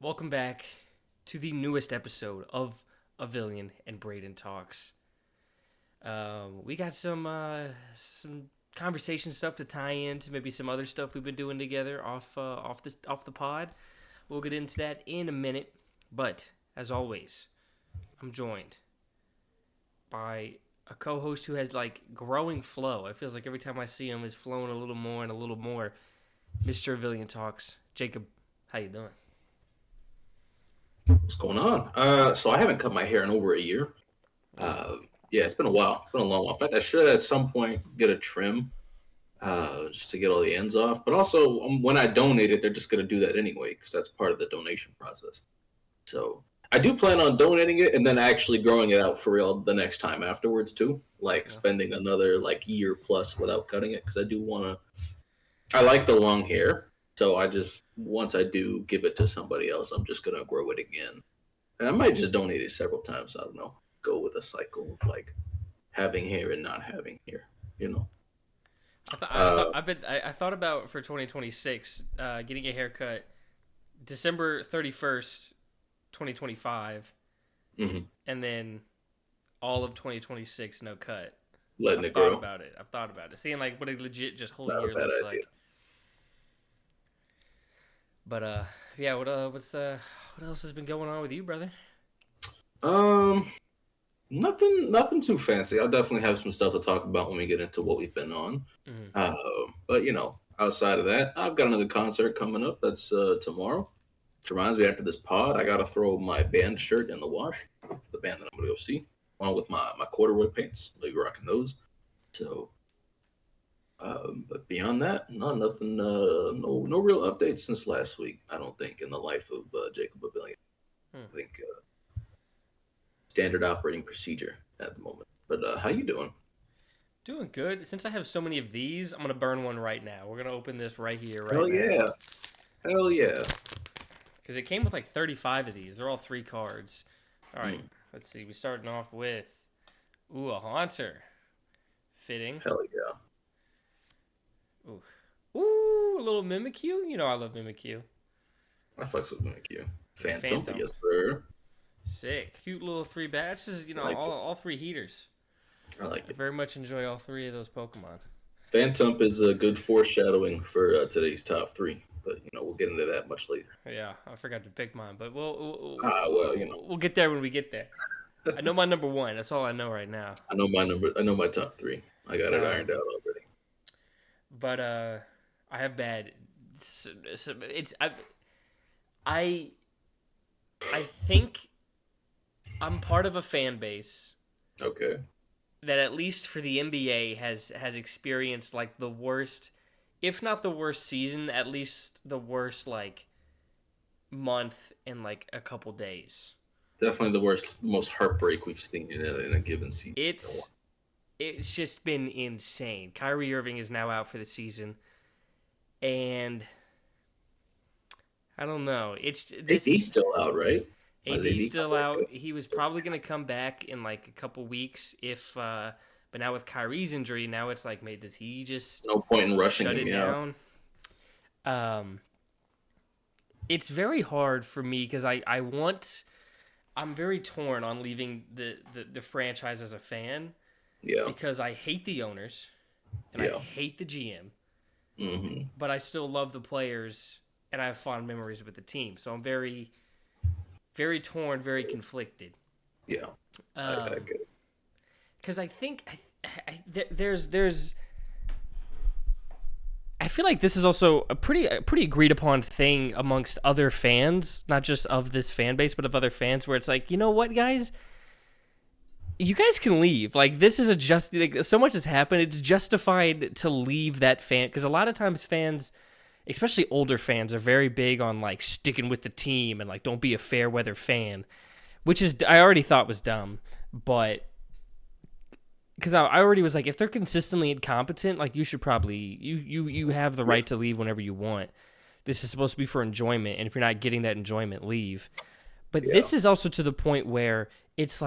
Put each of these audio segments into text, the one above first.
Welcome back to the newest episode of Avillion and Brayden Talks. We got some conversation stuff to tie into maybe some other stuff we've been doing together off the pod. We'll get into that in a minute, but as always, I'm joined by a co-host who has like growing flow. It feels like every time I see him, it's flowing a little more and a little more. Mr. Avillion Talks, Jacob. How you doing? What's going on? So I haven't cut my hair in over a year. Yeah, it's been a while. It's been a long while. In fact, I should at some point get a trim, just to get all the ends off. But also, when I donate it, they're just going to do that anyway because that's part of the donation process. So I do plan on donating it and then actually growing it out for real the next time afterwards too. Like spending another year plus without cutting it because I do want to. I like the long hair. So once I do give it to somebody else, I'm just going to grow it again. And I might just donate it several times. I don't know. Go with a cycle of having hair and not having hair, you know. I thought about for 2026 getting a haircut December 31st, 2025, and then all of 2026 no cut. Letting it grow. I've thought about it. Seeing what a legit just whole year looks like. But yeah, what else has been going on with you, brother? Nothing too fancy. I'll definitely have some stuff to talk about when we get into what we've been on. But outside of that, I've got another concert coming up. That's tomorrow. Which reminds me, after this pod, I gotta throw my band shirt in the wash. The band that I'm gonna go see, along with my corduroy pants. I'll be rocking those. So. But beyond that, nothing. No real updates since last week. I don't think in the life of Jacob Avillion. I think standard operating procedure at the moment. But how you doing? Doing good. Since I have so many of these, I'm gonna burn one right now. We're gonna open this right here, Hell now. Hell yeah! Because it came with 35 of these. They're all 3 cards. All right. Let's see. We're starting off with a Haunter. Fitting. Hell yeah! Ooh, a little Mimikyu. You know I love Mimikyu. I flex with Mimikyu. Phantom, yes sir. Sick. Cute little 3 batches. All 3 heaters. I like it. I very much enjoy all 3 of those Pokemon. Phantom is a good foreshadowing for today's top 3. But, we'll get into that much later. Yeah, I forgot to pick mine. But we'll get there when we get there. I know my number 1. That's all I know right now. I know my top 3. I got it ironed out already. But I have bad. I think I'm part of a fan base. Okay. That at least for the NBA has experienced the worst, if not the worst season, at least the worst month in a couple days. Definitely the most heartbreak we've seen in a given season. It's just been insane. Kyrie Irving is now out for the season, and I don't know. AD's still out, right? AD's still out. He was probably going to come back in a couple weeks but now with Kyrie's injury, now it's does he just no point in rushing shut him it down? It's very hard for me because I'm very torn on leaving the franchise as a fan. Yeah. Because I hate the owners and I hate the GM. But I still love the players and I have fond memories with the team. So I'm very, very torn, very conflicted. Yeah. I get it. Because I think there's I feel like this is also a pretty agreed upon thing amongst other fans, not just of this fan base, but of other fans, where it's you know what, guys? You guys can leave. This is so much has happened. It's justified to leave that fan because a lot of times fans, especially older fans, are very big on sticking with the team and don't be a fair weather fan, which is I already thought was dumb, but because I already was if they're consistently incompetent, you should probably you have the right to leave whenever you want. This is supposed to be for enjoyment, and if you're not getting that enjoyment, leave. But this is also to the point where it's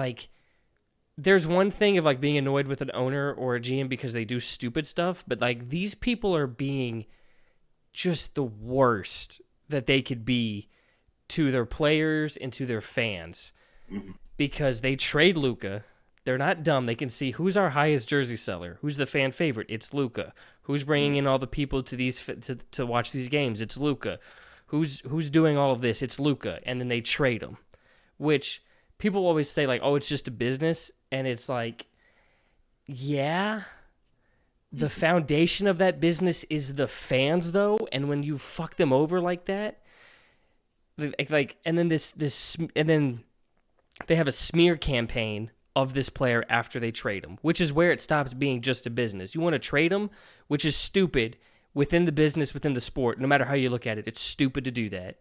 there's one thing of being annoyed with an owner or a GM because they do stupid stuff, but these people are being just the worst that they could be to their players and to their fans Mhm. because they trade Luka. They're not dumb. They can see who's our highest jersey seller, who's the fan favorite. It's Luka. Who's bringing in all the people to these to watch these games? It's Luka. Who's doing all of this? It's Luka. And then they trade him, which people always say like, oh, it's just a business, and it's like, yeah. The foundation of that business is the fans, though, and when you fuck them over like that, like, and then and then they have a smear campaign of this player after they trade him, which is where it stops being just a business. You want to trade him, which is stupid within the business, within the sport. No matter how you look at it, it's stupid to do that.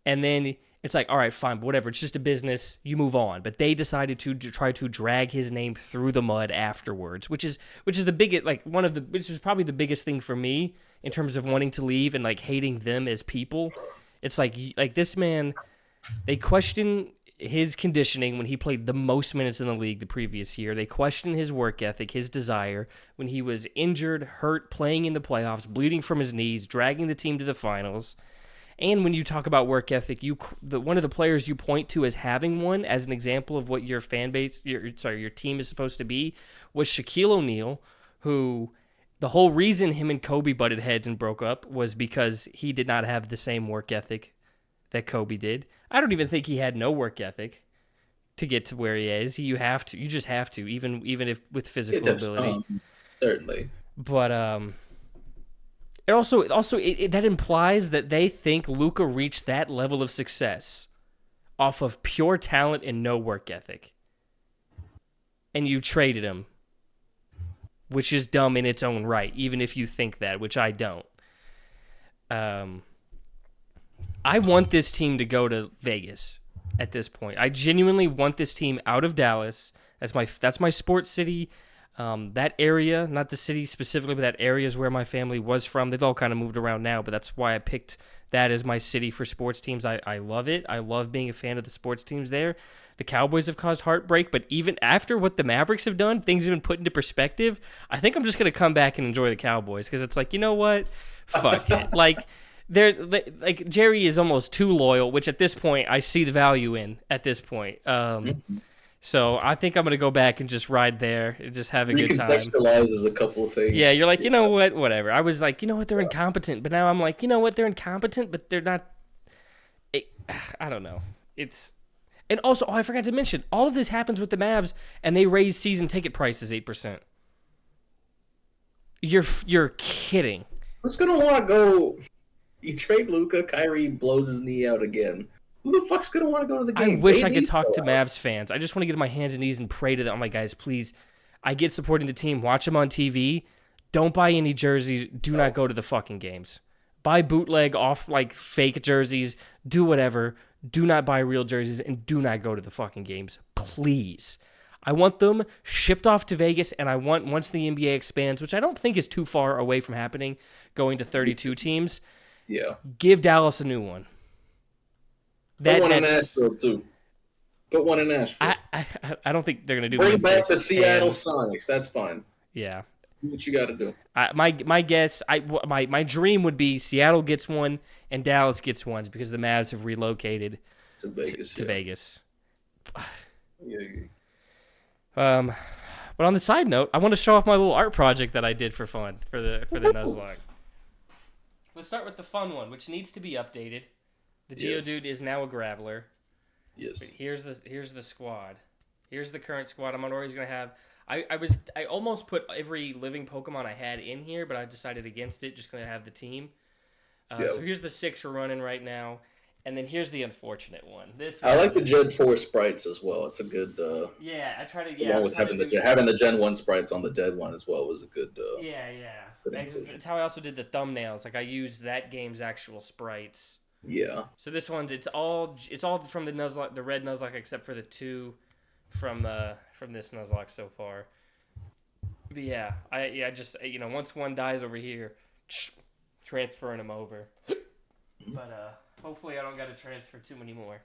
And then it's like, all right, fine, but whatever. It's just a business. You move on. But they decided to try to drag his name through the mud afterwards, which is the biggest, like which was probably the biggest thing for me in terms of wanting to leave and like hating them as people. It's like this man, they question his conditioning when he played the most minutes in the league the previous year. They question his work ethic, his desire when he was injured, hurt, playing in the playoffs, bleeding from his knees, dragging the team to the finals. And when you talk about work ethic, one of the players you point to as having one, as an example of what your fan base, your team is supposed to be, was Shaquille O'Neal, who the whole reason him and Kobe butted heads and broke up was because he did not have the same work ethic that Kobe did. I don't even think he had no work ethic to get to where he is. You just have to, even if with physical ability. Certainly. But it also that implies that they think Luka reached that level of success off of pure talent and no work ethic. And you traded him, which is dumb in its own right, even if you think that, which I don't. I want this team to go to Vegas at this point. I genuinely want this team out of Dallas. That's my sports city. That area, not the city specifically, but that area is where my family was from. They've all kind of moved around now, but that's why I picked that as my city for sports teams. I love it. I love being a fan of the sports teams there. The Cowboys have caused heartbreak, but even after what the Mavericks have done, things have been put into perspective. I think I'm just going to come back and enjoy the Cowboys because it's like, you know what? Fuck it. Like, like Jerry is almost too loyal, which at this point I see the value in at this point. So I think I'm going to go back and just ride there and just have a good time. Recontextualizes a couple of things. Yeah, you're like, you know what? Whatever. I was like, you know what? They're incompetent. But now I'm like, you know what? They're incompetent, but they're not. I don't know. And also, I forgot to mention, all of this happens with the Mavs, and they raise season ticket prices 8%. You're kidding. Who's going to want to go? You trade Luka, Kyrie blows his knee out again. Who the fuck's going to want to go to the game? I wish I could talk to Mavs fans. I just want to get on my hands and knees and pray to them. I'm like, guys, please, I get supporting the team. Watch them on TV. Don't buy any jerseys. Do not go to the fucking games. Buy bootleg off, like, fake jerseys. Do whatever. Do not buy real jerseys, and do not go to the fucking games. Please. I want them shipped off to Vegas, and I want, once the NBA expands, which I don't think is too far away from happening, going to 32 teams, give Dallas a new one. Put one in Nashville, too. Put one in Nashville. I don't think they're going to do Bring back the Seattle Sonics. That's fine. Yeah. Do what you got to do. My guess, my dream would be Seattle gets one and Dallas gets one because the Mavs have relocated to Vegas. Vegas. Yeah. But on the side note, I want to show off my little art project that I did for fun for the Nuzlocke. Let's start with the fun one, which needs to be updated. The Geodude is now a Graveler. Yes. But here's the squad. Here's the current squad. I'm always gonna have. I almost put every living Pokemon I had in here, but I decided against it. Just gonna have the team. So here's the 6 we're running right now, and then here's the unfortunate one. I like the Gen 4 sprites as well. It's a good. I try to. Along with having the Gen 1 sprites on the Dead one as well was a good. It's how I also did the thumbnails. Like I used that game's actual sprites. Yeah. So this one's it's all from the Nuzlocke, the red Nuzlocke, except for the 2 from this Nuzlocke so far. But I just once one dies over here, transferring them over. But hopefully I don't got to transfer too many more.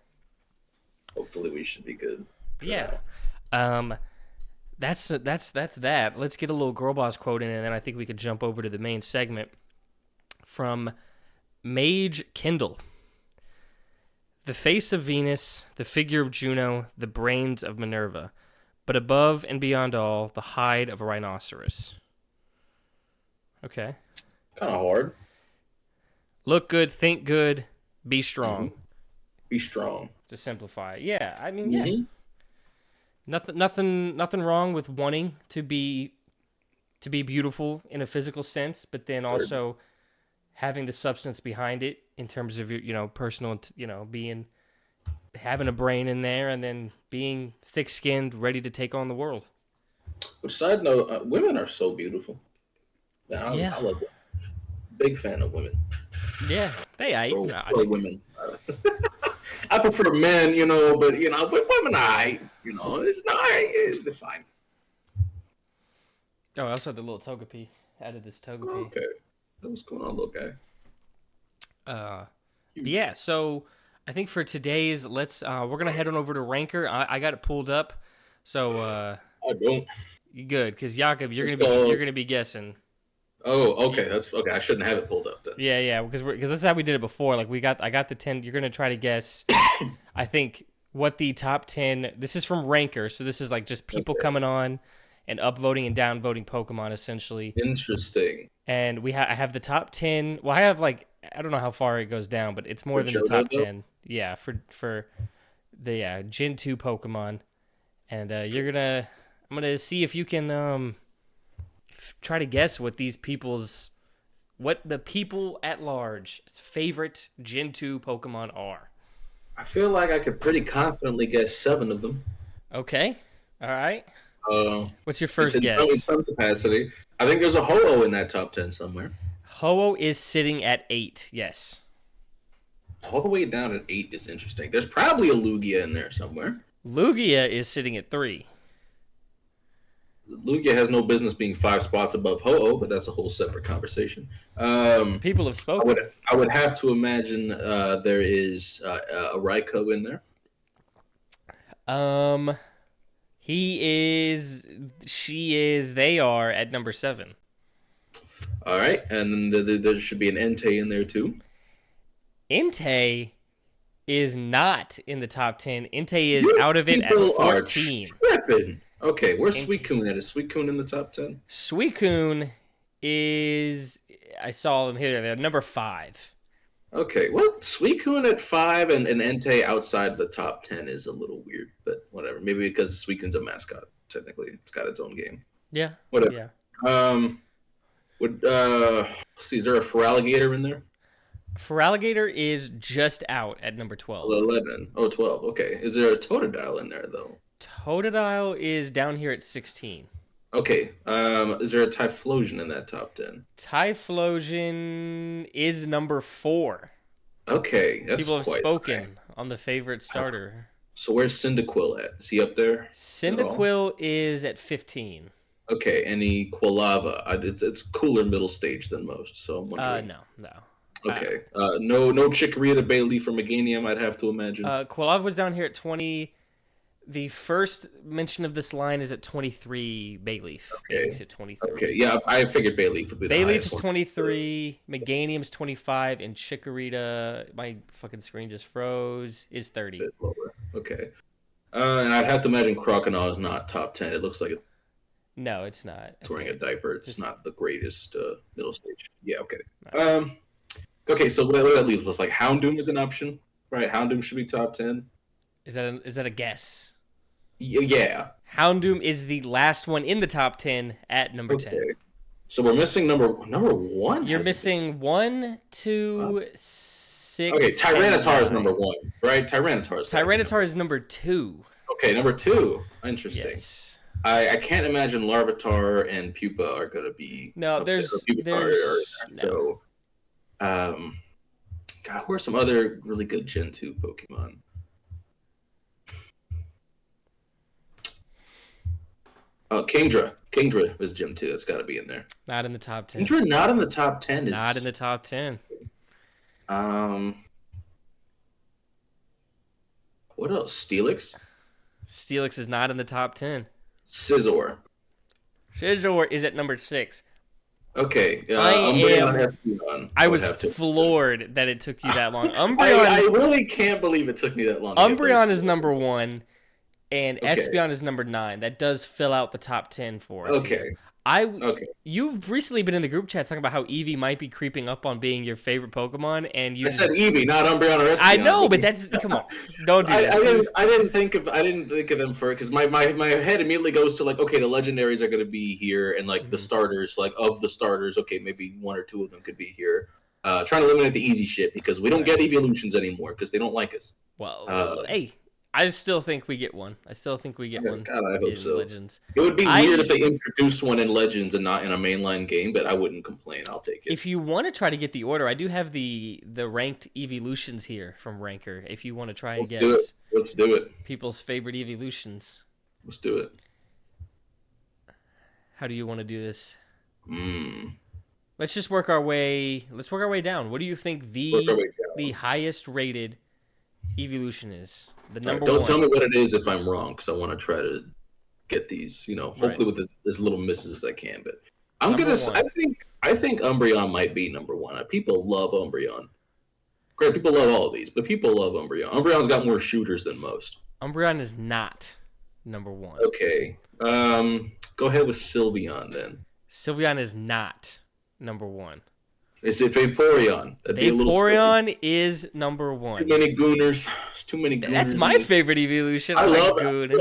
Hopefully we should be good. Yeah. That's that. Let's get a little Girl Boss quote in, and then I think we could jump over to the main segment from Mage Kindle. The face of Venus, the figure of Juno, the brains of Minerva, but above and beyond all, the hide of a rhinoceros. Okay. Kind of hard. Look good, think good, be strong. Mm-hmm. Be strong. To simplify it. Yeah, I mean, yeah. Mm-hmm. Nothing wrong with wanting to be beautiful in a physical sense, but then also having the substance behind it in terms of your, personal, having a brain in there and then being thick-skinned, ready to take on the world. Which, side note, women are so beautiful. I love women. Big fan of women. Yeah, Pro women. I prefer men, but women, it's fine. Oh, I also had the little Togepi. Added this Togepi. Okay. What's going on, little guy? Yeah, so I think for today's, we're gonna head on over to Ranker. I got it pulled up, so I don't. You good? Because Jakob, you're gonna be guessing. Oh, okay. That's okay. I shouldn't have it pulled up then. Yeah, because that's how we did it before. Like I got the 10. You're gonna try to guess. I think what the top 10. This is from Ranker, so this is like just people coming on and upvoting and downvoting Pokemon essentially. Interesting. And I have the top 10. Well, I have I don't know how far it goes down, but it's more than the top 10. Yeah, for the Gen 2 Pokemon, and I'm gonna see if you can try to guess what the people at large's favorite Gen 2 Pokemon are. I feel like I could pretty confidently guess 7 of them. Okay. All right. What's your first in guess? Some capacity. I think there's a Ho-Oh in that top 10 somewhere. Ho-Oh is sitting at 8. Yes. All the way down at 8 is interesting. There's probably a Lugia in there somewhere. Lugia is sitting at 3. Lugia has no business being 5 spots above Ho-Oh, but that's a whole separate conversation. People have spoken. I would have to imagine there is a Raikou in there. He is, she is, they are at number 7. All right, and then there should be an Entei in there too. Entei is not in the top 10. Entei is out of it at 14. Okay, where's Suicune at? Is Suicune in the top 10? Suicune is, I saw them here. They're number 5. Okay, well, Suicune at 5 and Entei outside the top 10 is a little weird, but whatever. Maybe because Suicune's a mascot, technically. It's got its own game. Yeah. Whatever. Yeah. Is there a Feraligatr in there? Feraligatr is just out at number 12. 11. Oh, 12. Okay. Is there a Totodile in there, though? Totodile is down here at 16. Okay. Is there a Typhlosion in that top 10? Typhlosion is number 4. Okay. That's People have quite spoken on the favorite starter. So where's Cyndaquil at? Is he up there? Cyndaquil is at 15. Okay. Any Quilava? It's cooler middle stage than most, so I'm wondering. No. Okay. No Chikorita, Bayleaf, or Meganium, I'd have to imagine. Quilava was down here at 20. The first mention of this line is at 23. Bayleaf. Okay. Bayleaf's at 23. Okay. Yeah, I figured Bayleaf would be the highest. Bayleaf is 23. Meganium's 25, and Chikorita, my fucking screen just froze, is 30. Okay. And I'd have to imagine Croconaw is not top 10. It looks like No, it's not. It's wearing a diaper. It's not the greatest middle stage. Yeah. Okay. Okay. So what that leaves us like Houndoom is an option, right? Houndoom should be top 10. Is that a guess? Yeah. Houndoom is the last one in the top 10 at number 10. So we're missing number 1. You're missing 1, 2, 6. Okay, Tyranitar is number 1, right? Tyranitar is number 2. Okay, number 2. Interesting. Yes. I can't imagine Larvitar and Pupa are going to be. No, there's so. God, who are some other really good Gen 2 Pokemon? Oh, Kingdra. Kingdra is Gen 2. That's got to be in there. Not in the top 10. Kingdra not in the top 10. Not in the top 10. What else? Steelix? Steelix is not in the top 10. Scizor Scizor is at number 6. Okay, I Umbreon and am. Espeon, I I would was have to. floored that it took you that long. I Umbreon. really can't believe it took me that long to get those Umbreon two. is number 1, and Okay, Espeon is number 9. That does fill out the top 10 for us here. okay, I. okay. You've recently been in the group chat talking about how Eevee might be creeping up on being your favorite Pokemon, and you I just. said Eevee, not Umbreon or I Espeon. know, But but that's come on. Don't do this. I didn't think of them for because my head immediately goes to like, okay, the legendaries are going to be here, and like the Mhm. starters, like of the starters, okay, maybe one or two of them could be here. Trying to eliminate the easy shit because we don't Right. get evolutions anymore because they don't like us. Well, hey, I still think we get one. I still think we get one God, I hope in so. Legends. It would be weird if I they introduced one in Legends and not in a mainline game, but I wouldn't complain. I'll take it. If you want to try to get the order, I do have the ranked evolutions here from Ranker. If you want to try and Let's do it. guess Let's do it. people's favorite evolutions, Let's do it. how do you want to do this? Mm. Let's just work our way. Let's work our way down. What do you think Work our way the down. highest rated evolution is? The All right, number don't one. tell me what it is if I'm wrong, because I want to try to get these. Right. Hopefully with as little misses as I can. But I'm Number gonna. one. I think Umbreon might be number one. People love Umbreon. Great, people love all of these, but people love Umbreon. Umbreon's got more shooters than most. Umbreon is not number one. Okay. Go ahead with Sylveon then. Sylveon is not number one. Is it Vaporeon? That'd be a little silly. Vaporeon is number one. Too many Gooners. There's too many Gooners. That's my favorite evolution. I love Goon.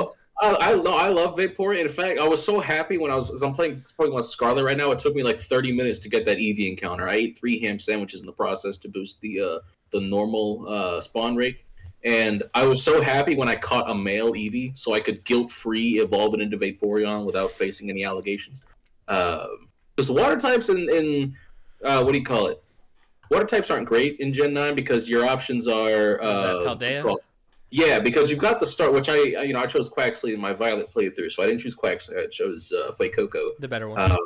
I love Vaporeon. In fact, I was so happy when I'm playing Pokemon Scarlet right now. It took me like 30 minutes to get that Eevee encounter. I ate 3 ham sandwiches in the process to boost the normal spawn rate. And I was so happy when I caught a male Eevee, so I could guilt-free evolve it into Vaporeon without facing any allegations. Because the water types in what do you call it? Water types aren't great in Gen 9 because your options are Paldea? Yeah, because you've got the start, which I chose Quaxley in my Violet playthrough, so I didn't choose Quaxley. I chose Fuecoco. The better one.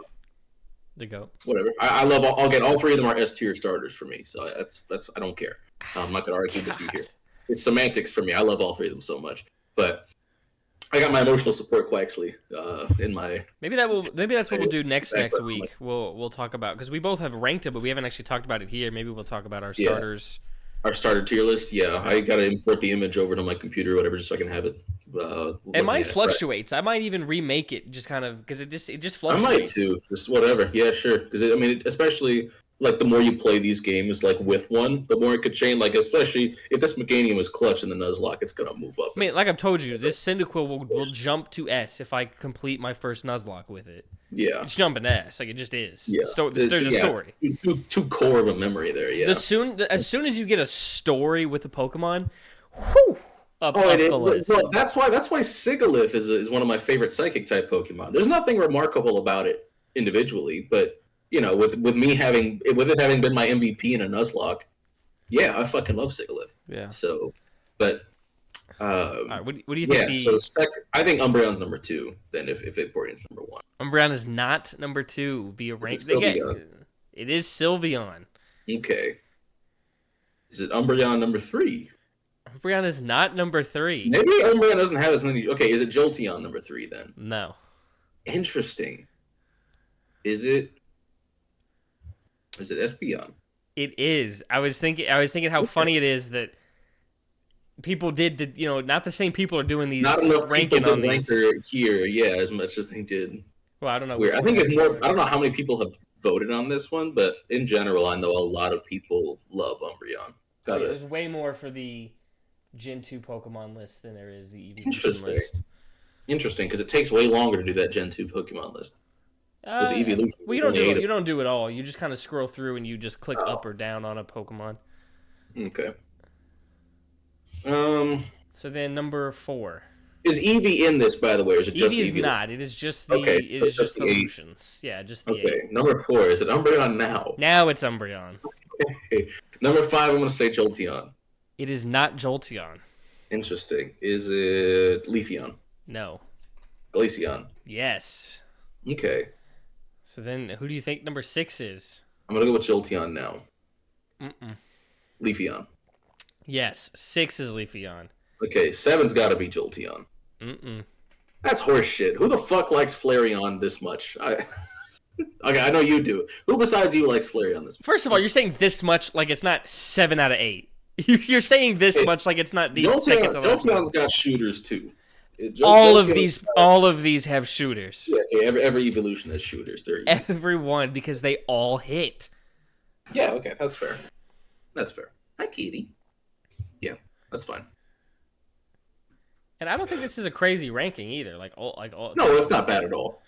The GOAT. Whatever. I love. I'll get all 3 of them are S tier starters for me, so that's I don't care. I'm not gonna argue with you here. It's semantics for me. I love all 3 of them so much, but I got my emotional support Quaxley in my. Maybe that's what we'll do next week. We'll talk about because we both have ranked it, but we haven't actually talked about it here. Maybe we'll talk about our starters. Our starter tier list, yeah. I gotta import the image over to my computer or whatever, just so I can have it. And mine fluctuates. Right. I might even remake it, just kind of because it just fluctuates. I might too, just whatever. Yeah, sure. Because especially like the more you play these games, like with one, the more it could change. Like especially if this Meganium is clutch in the Nuzlocke, it's gonna move up. I mean, like I've told you, this Cyndaquil will jump to S if I complete my first Nuzlocke with it. Yeah, it's jumping to S, like it just is. Yeah, there's a story. Too core of a memory there. Yeah. As soon as you get a story with the Pokemon, whew, up the list. Well, that's why Sigilyph is one of my favorite Psychic type Pokemon. There's nothing remarkable about it individually, but with it having been my MVP in a Nuzlocke, yeah, I fucking love Sigilyph. Yeah. So, but. All right, what do you think? I think Umbreon's number 2. Then if Vaporeon's number 1. Umbreon is not number 2 via rank. It is Sylveon. Okay. Is it Umbreon number 3? Umbreon is not number 3. Maybe Umbreon doesn't have as many. Okay, is it Jolteon number 3 then? No. Interesting. Is it Espeon? It is. I was thinking how funny it is that people did the not the same people are doing these. Not enough ranking people on did these ranker here, yeah, as much as they did. Well, I don't know. Weird. I think it's more. I don't know how many people have voted on this one, but in general, I know a lot of people love Umbreon. There's way more for the Gen 2 Pokemon list than there is the evolution list. Interesting, because it takes way longer to do that Gen 2 Pokemon list. Well, you don't do it all. You just kind of scroll through and you just click up or down on a Pokemon. Okay. So then number 4. Is Eevee in this, by the way, or is it just Eevee? Eevee? Is not. It is just the. Okay, it is just the evolutions. Yeah, just the. Okay, 8. Number 4. Is it Umbreon now? Now it's Umbreon. Okay. Number 5. I'm going to say Jolteon. It is not Jolteon. Interesting. Is it Leafeon? No. Glaceon? Yes. Okay. So then, who do you think number 6 is? I'm going to go with Jolteon now. Leafeon. Yes, 6 is Leafeon. Okay, 7's got to be Jolteon. That's horse shit. Who the fuck likes Flareon this much? Okay, I know you do. Who besides you likes Flareon this First of all, you're saying this much like it's not 7 out of 8. You're saying this much? much like it's not these second to last Jolteon's ones. got shooters too. All of these have shooters. Yeah, okay, every evolution has shooters. They're easy. Everyone, because they all hit. Yeah, okay, that's fair. That's fair. Hi, Kitty. Yeah, that's fine. And I don't think this is a crazy ranking either. No, it's not bad at all.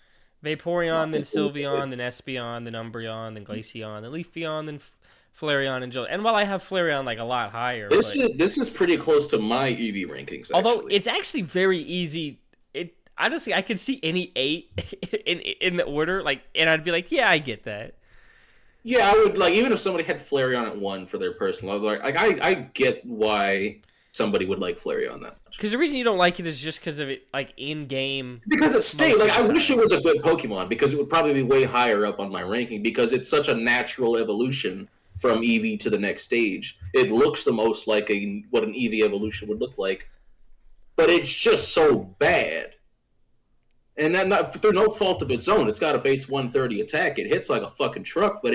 Vaporeon, then Sylveon, then Espeon, then Umbreon, then Glaceon, then Leafeon, then Flareon and Jolteon. And while I have Flareon like a lot higher, this is pretty close to my EV rankings. Actually. Although it's actually very easy. It honestly, I could see any 8 in the order, and I'd be like, yeah, I get that. Yeah, I would even if somebody had Flareon at 1 for their personal, I get why somebody would like Flareon that much. Because the reason you don't like it is just because of it, in game. Because it stayed. I wish it was a good Pokemon because it would probably be way higher up on my ranking because it's such a natural evolution from EV to the next stage. It looks the most like what an EV evolution would look like, but it's just so bad. And that not through no fault of its own. It's got a base 130 attack. It hits like a fucking truck, but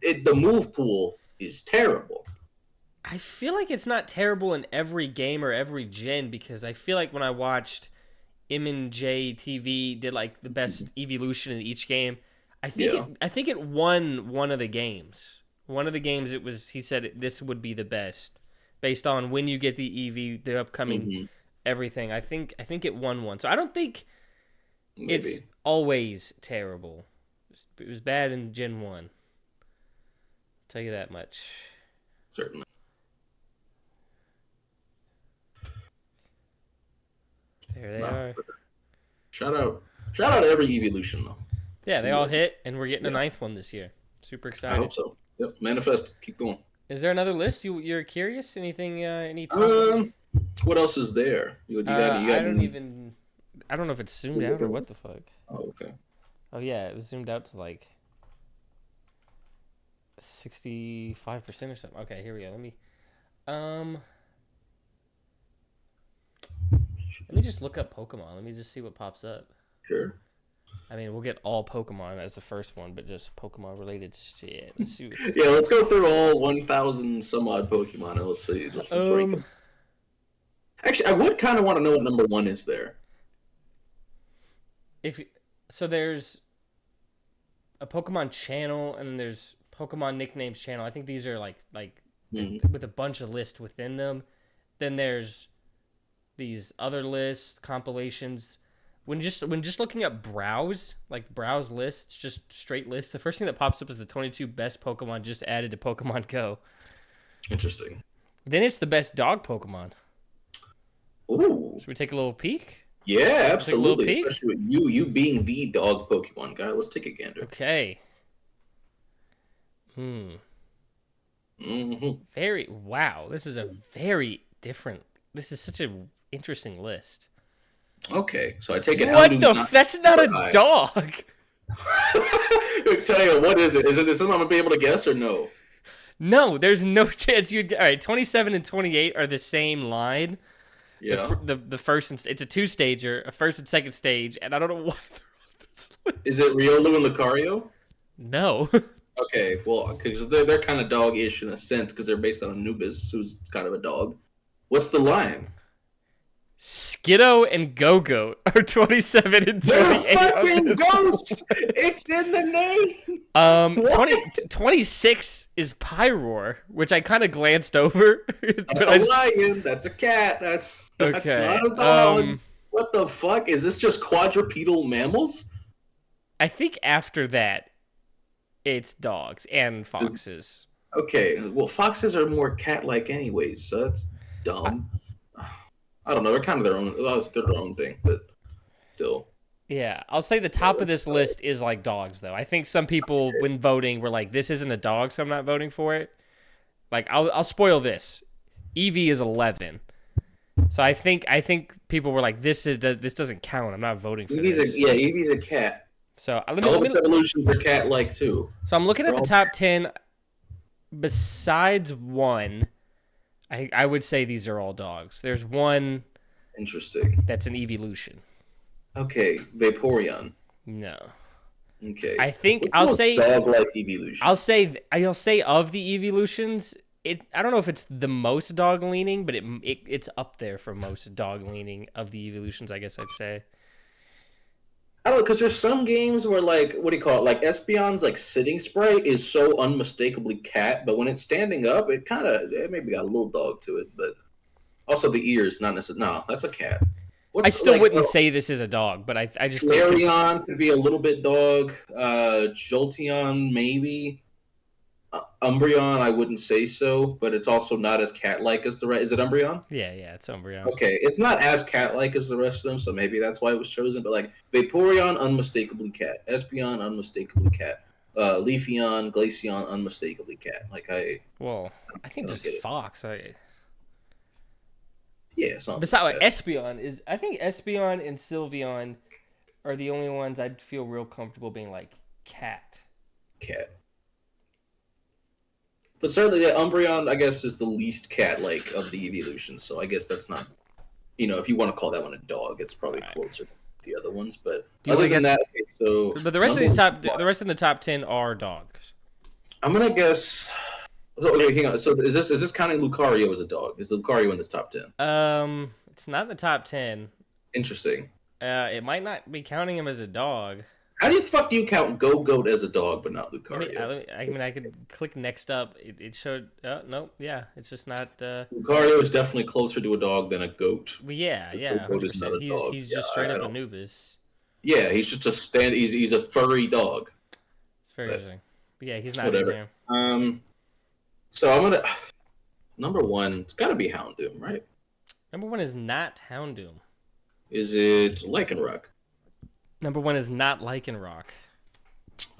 the move pool is terrible. I feel like it's not terrible in every game or every gen because I feel like when I watched M&J TV did the best evolution in each game, I think it won one of the games. One of the games he said this would be the best based on when you get the EV, the upcoming everything. I think it won one. So I don't think it's always terrible. It was bad in Gen 1. I'll tell you that much. Certainly. There they are. Shout out to every evolution though. Yeah, they all hit, and we're getting a 9th one this year. Super excited. I hope so. Yep, manifest. Keep going. Is there another list? You're curious? Anything? Any? What else is there? You got I don't know if it's zoomed out or what the fuck. Oh, okay. Oh yeah, it was zoomed out to 65% or something. Okay, here we go. Let me just look up Pokemon. Let me just see what pops up. Sure. I mean, we'll get all Pokemon as the first one, but just Pokemon related shit. Let's see. Yeah, let's go through all 1,000 some odd Pokemon and let's see. Let's rank them. Actually, I would kind of want to know what number 1 is there. So there's a Pokemon channel and then there's Pokemon nicknames channel. I think these are with a bunch of lists within them. Then there's these other lists, compilations. When just looking up browse lists, just straight lists, the first thing that pops up is the 22 best Pokemon just added to Pokemon Go. Interesting. Then it's the best dog Pokemon. Ooh. Should we take a little peek? Yeah, absolutely. Especially with you being the dog Pokemon guy. Let's take a gander. Okay. Wow. This is a very different. This is such an interesting list. Okay, so I take it. That's not a dog. Tell you what is it? Is it something I'm gonna be able to guess or no? No, there's no chance you'd get. All right, 27 and 28 are the same line. Yeah. The first it's a 2-stager, a first and second stage, and I don't know why they're on this list. Is it Riolu and Lucario? No. Okay, well, because they're kind of dog-ish in a sense because they're based on Anubis, who's kind of a dog. What's the line? Skiddo and Go-Goat are 27 and 28. They're fucking goats! It's in the name! 26 is Pyroar, which I kind of glanced over. That's a lion. That's a cat. That's okay. Not a dog. What the fuck? Is this just quadrupedal mammals? I think after that, it's dogs and foxes. Okay, well, foxes are more cat-like anyways, so that's dumb. I don't know. They're kind of their own. They're their own thing, but still. Yeah, I'll say the top of this list is dogs, though. I think some people, when voting, were like, "This isn't a dog, so I'm not voting for it." I'll spoil this. Eevee is 11, so I think people were like, "This doesn't count. I'm not voting for this." Eevee's a cat. So evolutions are cat-like too. So I'm looking at the top 10. Besides one. I would say these are all dogs. There's one. Interesting. That's an evolution. Okay, Vaporeon. No. Okay. I think What's the most dog-like evolution? I'll say of the evolutions, I don't know if it's the most dog leaning, but it's up there for most dog leaning of the evolutions. I guess I'd say. I don't know, because there's some games where, like, what do you call it? Like, Espeon's, like, sitting sprite is so unmistakably cat, but when it's standing up, it maybe got a little dog to it, but also the ears, not necessarily. No, that's a cat. I What's, still like, wouldn't say this is a dog, but I just think Flareon could be a little bit dog. Jolteon, maybe. Umbreon, I wouldn't say so, but it's also not as cat-like as the rest. Is it Umbreon? yeah, it's Umbreon. Okay, it's not as cat-like as the rest of them, so maybe that's why it was chosen. But like Vaporeon, unmistakably cat. Espeon, unmistakably cat. Leafeon, Glaceon, unmistakably cat. I think just Fox. Yeah, something. Besides, I think Espeon and Sylveon are the only ones I'd feel real comfortable being like cat. Cat. But certainly, Umbreon, I guess, is the least cat-like of the evolutions. So I guess that's not, if you want to call that one a dog, it's probably closer to the other ones. But other than that, okay, so. But the rest in the top 10 are dogs. I'm gonna guess. Okay, hang on. So is this counting Lucario as a dog? Is Lucario in this top 10? It's not in the top 10. Interesting. It might not be counting him as a dog. How do you count Goat as a dog, but not Lucario? I could click next up. It showed. Nope. Yeah, it's just not. Lucario is definitely closer to a dog than a goat. Well, yeah. Goat is not a dog. He's just straight up Anubis. Yeah, he's just a stand. He's a furry dog. It's very interesting. But yeah, he's not whatever. in there. So I'm gonna number one. It's got to be Houndoom, right? Number one is not Houndoom. Is it Lycanroc? Number one is not Lycanroc.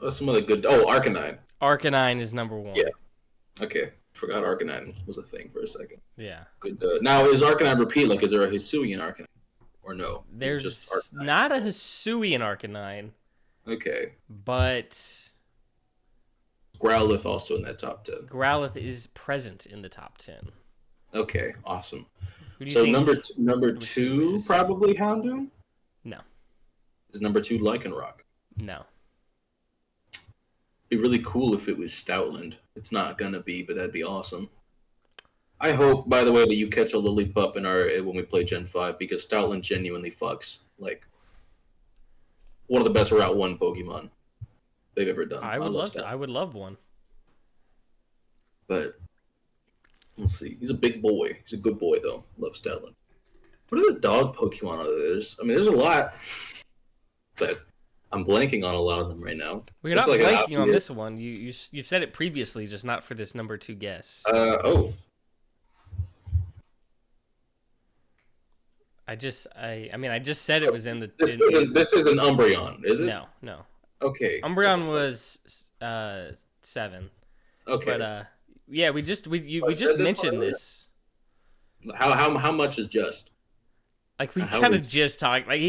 Some other good. Oh, Arcanine. Arcanine is number one. Yeah. Okay. Forgot Arcanine was a thing for a second. Yeah. Good. Now, is Arcanine repeat? Like, is there a Hisuian Arcanine? Or no? There's just not a Hisuian Arcanine. Okay. But Growlithe also in that top 10. Growlithe is present in the top 10. Okay, awesome. So number two, probably Houndoom? No. Is number two Lycanroc? No. Be really cool if it was Stoutland. It's not gonna be, but that'd be awesome. I hope, by the way, that you catch a Lillipup when we play Gen 5, because Stoutland genuinely fucks. Like, one of the best Route 1 Pokemon they've ever done. I would love one. But let's see. He's a big boy. He's a good boy, though. Love Stoutland. What are the dog Pokemon out there? There's a lot. But I'm blanking on a lot of them right now. Well, you're not blanking on this one. You've said it previously, just not for this number two guess. I just said it was in the. This isn't Umbreon, is it? No. Okay. Umbreon was 7. Okay. But yeah, we just mentioned this. How much is just? Like, we kind of just talked. Like,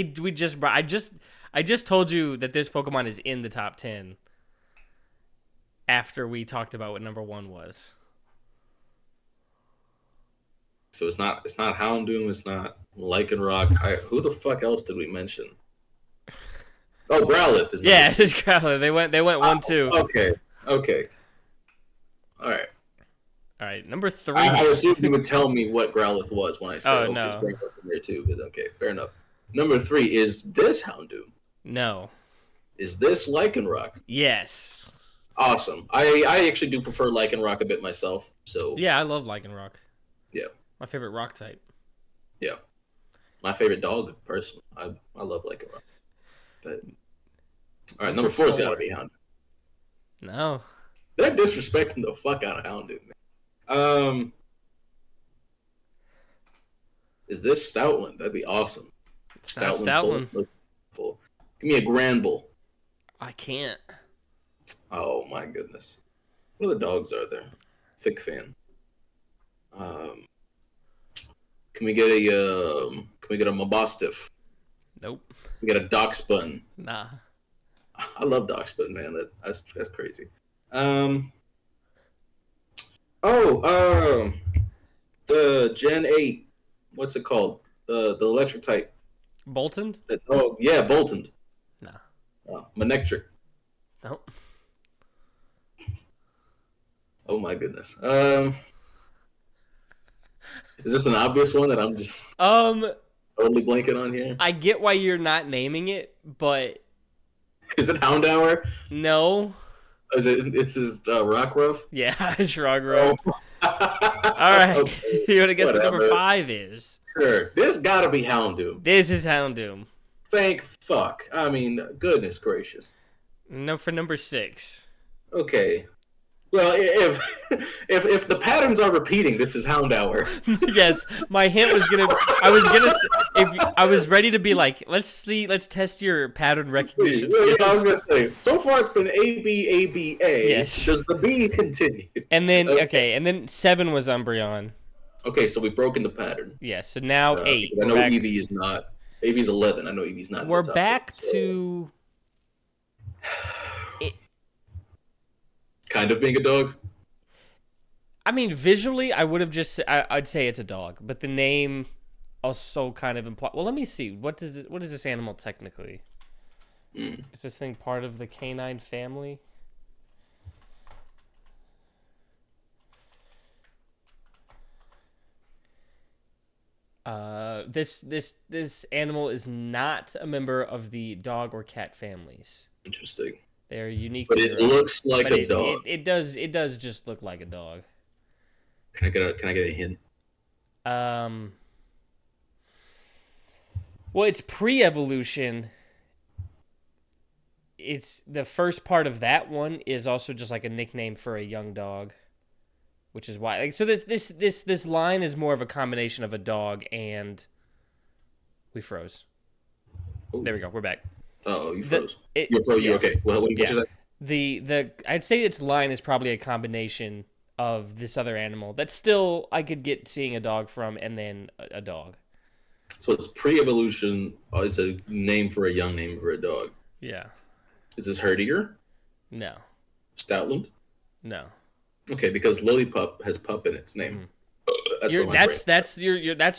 I just told you that this Pokemon is in the top 10 after we talked about what number 1 was. So it's not Houndoom, it's not Lycanroc. Who the fuck else did we mention? Oh, Growlithe is. Yeah, it's Growlithe. They went 1-2. Okay. All right. Number 3. I assumed you would tell me what Growlithe was when I said. Oh no. Growlithe in there too, but okay, fair enough. Number 3 is this Houndoom. No. Is this Lycanroc? Yes. Awesome. I actually do prefer Lycanroc a bit myself. So yeah, I love Lycanroc. Yeah. My favorite rock type. Yeah. My favorite dog, personally. I love Lycanroc. But all right, number 4's got to be Houndoom. No. They're disrespecting the fuck out of Houndoom, man. Is this Stoutland? That'd be awesome. Stoutland. Give me a Granbull. I can't. Oh my goodness. What other dogs are there? Thick fan. Can we get a Mabostiff? Nope. Can we get a Dachshund? Nah. I love Dachshund, man. That's crazy. The Gen 8. What's it called? The electric type. Bolton? Oh yeah, Bolton. Nah. Manectric. Oh. Oh my goodness. Is this an obvious one that I'm just Um, totally blanking on here? I get why you're not naming it, but Is it Hound Hour? no. Is it? Is Rockruff? Yeah, it's wrong, Oh. wrong. All right. Okay. You want to guess what number Whatever. 5 is? Sure. This gotta be Houndoom. This is Houndoom. Thank fuck. I mean, goodness gracious. No, for number 6. Okay. Well, if the patterns are repeating, this is Hound Hour. Yes, my hint was gonna. I was gonna. If I was ready to be like, let's test your pattern recognition Yeah, I was skills. gonna say. So far, it's been A B A B A. Yes. Does the B continue? And then and then 7 was Umbreon. Okay, so we've broken the pattern. Yes. So now 8. I know Eevee is not. Eevee's 11. I know Eevee's not. We're in the top back 10, so. to. Kind of being a dog. I mean, visually, I would have just. I'd say it's a dog, but the name also kind of imply. Well, let me see. What is this animal technically? Is this thing part of the canine family? This animal is not a member of the dog or cat families. Interesting. They're unique. But it looks like a dog. It does just look like a dog. Can I get a hint? Well, it's pre-evolution. It's the first part of that one is also just like a nickname for a young dog, which is why. Like, so this line is more of a combination of a dog and we froze. Ooh. There we go. We're back. Oh, you froze. You froze. You okay? Well, what you say? The I'd say its line is probably a combination of this other animal that still I could get seeing a dog from, and then a dog. So it's pre-evolution. It's a name for a young name for a dog. Yeah. Is this Herdier? No. Stoutland? No. Okay, because Lillipup has pup in its name. That's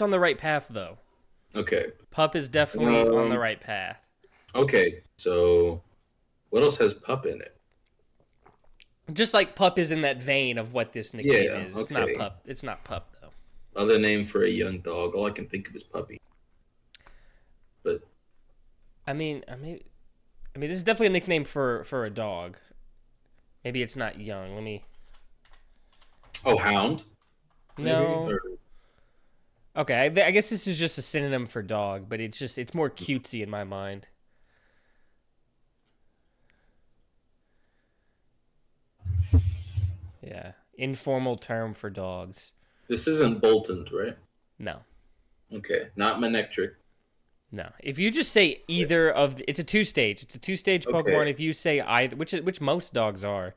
on the right path though. Okay. Pup is definitely on the right path. Okay, so what else has pup in it? Just like pup is in that vein of what this nickname is. It's not okay. pup. It's not pup though. Other name for a young dog. All I can think of is puppy. But I mean, this is definitely a nickname for a dog. Maybe it's not young. Let me. Oh, hound. No. Or... Okay, I guess this is just a synonym for dog, but it's more cutesy in my mind. Yeah, informal term for dogs. This isn't Bolton, right? No. Okay, not Manectric. No. If you just say either of it's a two-stage. It's a two-stage Pokemon. Okay. If you say either, which most dogs are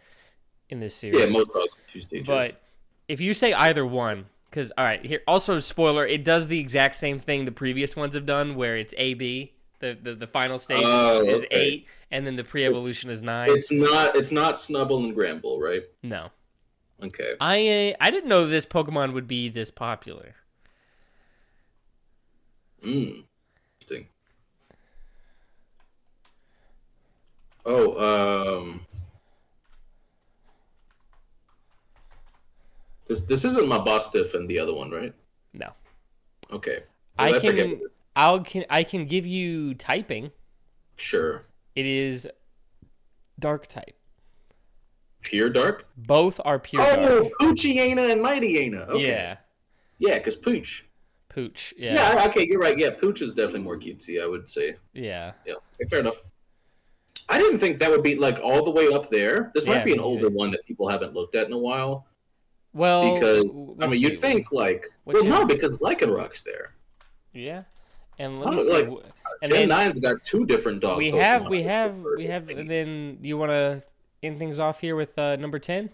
in this series. Yeah, most dogs are 2 stages. But if you say either one, because all right, here also spoiler, it does the exact same thing the previous ones have done, where it's AB. The final stage is 8, and then the pre-evolution is 9. It's not Snubble and Gramble, right? No. Okay. I didn't know this Pokemon would be this popular. Interesting. Oh, this isn't my Bostiff and the other one, right? No. Okay. Well, I can give you typing. Sure. It is dark type. Pure Dark? Both are pure dark. Oh, Poochiana and Mightyena. Okay. Yeah. Yeah, because Pooch. Pooch. Yeah. Yeah, okay, you're right. Yeah, Pooch is definitely more cutesy, I would say. Yeah. Yeah, okay, fair enough. I didn't think that would be like all the way up there. This might be an older one that people haven't looked at in a while. Well, because you'd think like, no, because Lycanrock's there. Yeah, and let me see. And Gen 9's got 2 different dogs. We have. And then you want to end things off here with number 10.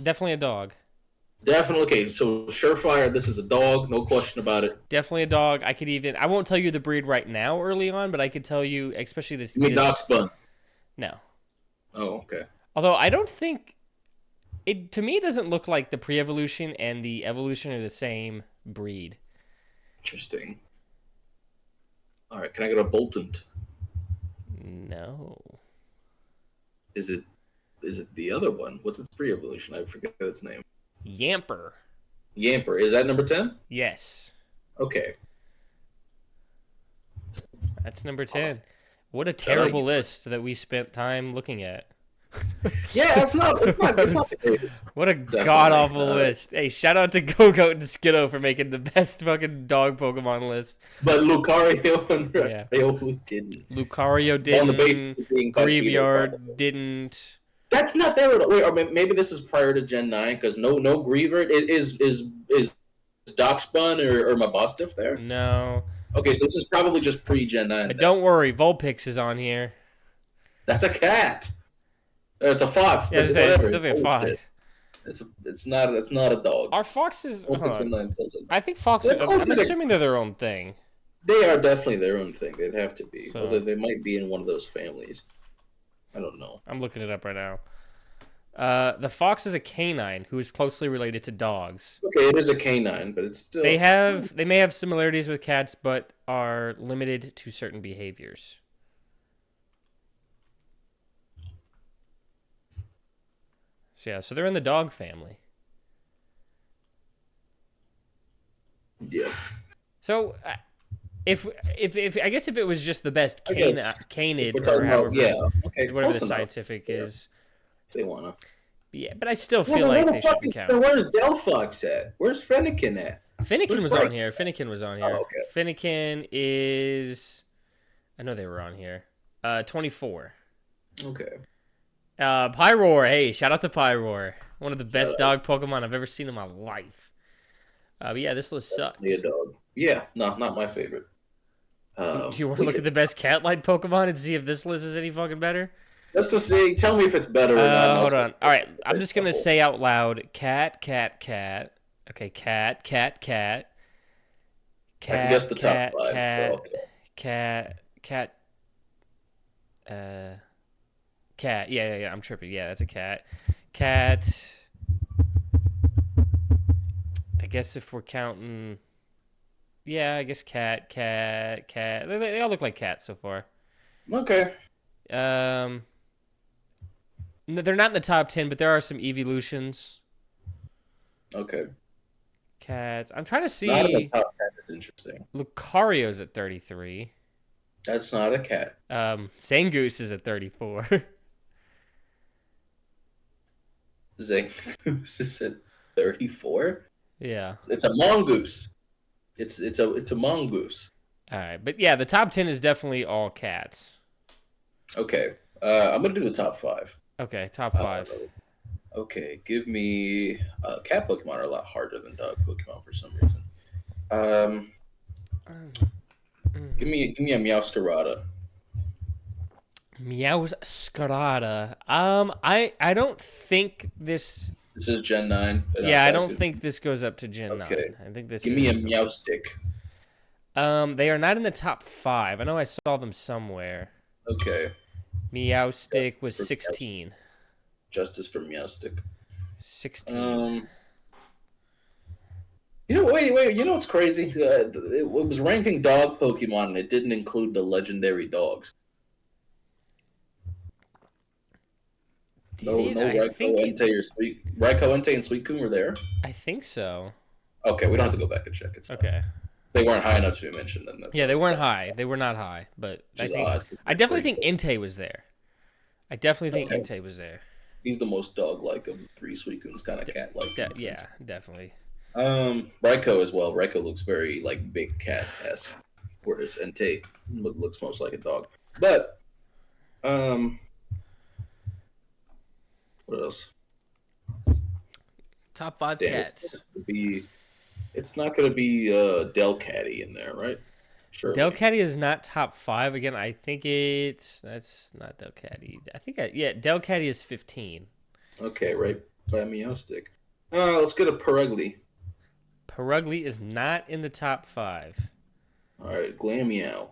Definitely a dog. Definitely. Okay, so surefire. This is a dog, no question about it. Definitely a dog. I won't tell you the breed right now, early on, but I could tell you, especially this. You mean Dachshund? No. Oh, okay. Although I don't think it. To me, it doesn't look like the pre-evolution and the evolution are the same breed. Interesting. All right, can I get a Bolton? No. Is it the other one? What's its pre-evolution? I forget its name. Yamper. Yamper. Is that number 10? Yes. Okay. That's number 10. What a terrible list that we spent time looking at. Yeah, it's not the greatest. What a god-awful list. Hey, shout out to Go-Goat and Skiddo for making the best fucking dog Pokemon list. But Lucario and Rayo didn't. Lucario didn't. Graveyard didn't. That's not there at all. Wait, or maybe this is prior to Gen 9, because no Greaver. Is Doxbun or Mabostiff there? No. Okay, so this is probably just pre-Gen 9. But don't worry, Vulpix is on here. That's a cat. It's a fox. Yeah, it's definitely a fox. It's not a dog. Are foxes? I think foxes. I'm assuming they're their own thing. They are definitely their own thing. They'd have to be. So, although they might be in one of those families. I don't know. I'm looking it up right now. The fox is a canine who is closely related to dogs. Okay, it is a canine, but it's still. They may have similarities with cats, but are limited to certain behaviors. So yeah, so they're in the dog family. Yeah. So, if I guess if it was just the best canid or however, whatever the scientific is, they wanna. Yeah, but I still feel like they should be counted. Where's Delphox at? Where's Fennekin at? Fennekin was on here. Fennekin was on here. Oh, okay. Fennekin is, I know they were on here. 24. Okay. Pyroar. Hey, shout out to Pyroar. One of the best dog Pokemon I've ever seen in my life. But yeah, this list sucked. A dog. Yeah, no, not my favorite. Do you want to look at the best cat-like Pokemon and see if this list is any fucking better? Just to see. Tell me if it's better or not. Hold on. All right, I'm just going to say out loud, cat. Okay, cat. I can guess the top five. Cat. Cat. Yeah. I'm tripping. Yeah, that's a cat. Cat. I guess if we're counting, yeah, I guess cat. They all look like cats so far. Okay. No, they're not in the top 10, but there are some evolutions. Okay. Cats. I'm trying to see. Not in the top 10 is interesting. Lucario's at 33. That's not a cat. Zangoose is at 34. Zangoose is at 34? Yeah. It's a mongoose. It's a mongoose. All right, but yeah, the top 10 is definitely all cats. Okay. I'm going to do the top 5. Okay, top 5. Okay, give me cat Pokemon are a lot harder than dog Pokemon for some reason. Give me a Meowscarada. Meowscarada. I don't think this. This is Gen 9. Yeah, I don't think this goes up to Gen 9. I think this. Give me a Meowstic. They are not in the top 5. I know I saw them somewhere. Okay. Meowstic was 16. Justice for Meowstic. 16. Wait. You know what's crazy? It was ranking dog Pokemon, and it didn't include the legendary dogs. No, Raikou, Entei, and Suicune were there. I think so. Okay, we don't have to go back and check. It's fine. Okay. They weren't high enough to be mentioned. Then yeah, they weren't high. They were not high, but I definitely think Entei was there. I definitely think Entei was there. He's the most dog-like of the 3 Suicunes, kind of cat-like. Yeah, definitely. Raikou as well. Raikou looks very like big cat-esque, whereas Entei looks most like a dog. But what else? Top 5 cats. It's not going to be Delcatty in there, right? Sure. Delcatty is not top 5 again. I think that's not Delcatty. Delcatty is 15. Okay, right by Meowstic. Let's get a Perugly. Perugly is not in the top 5. All right, Glameow.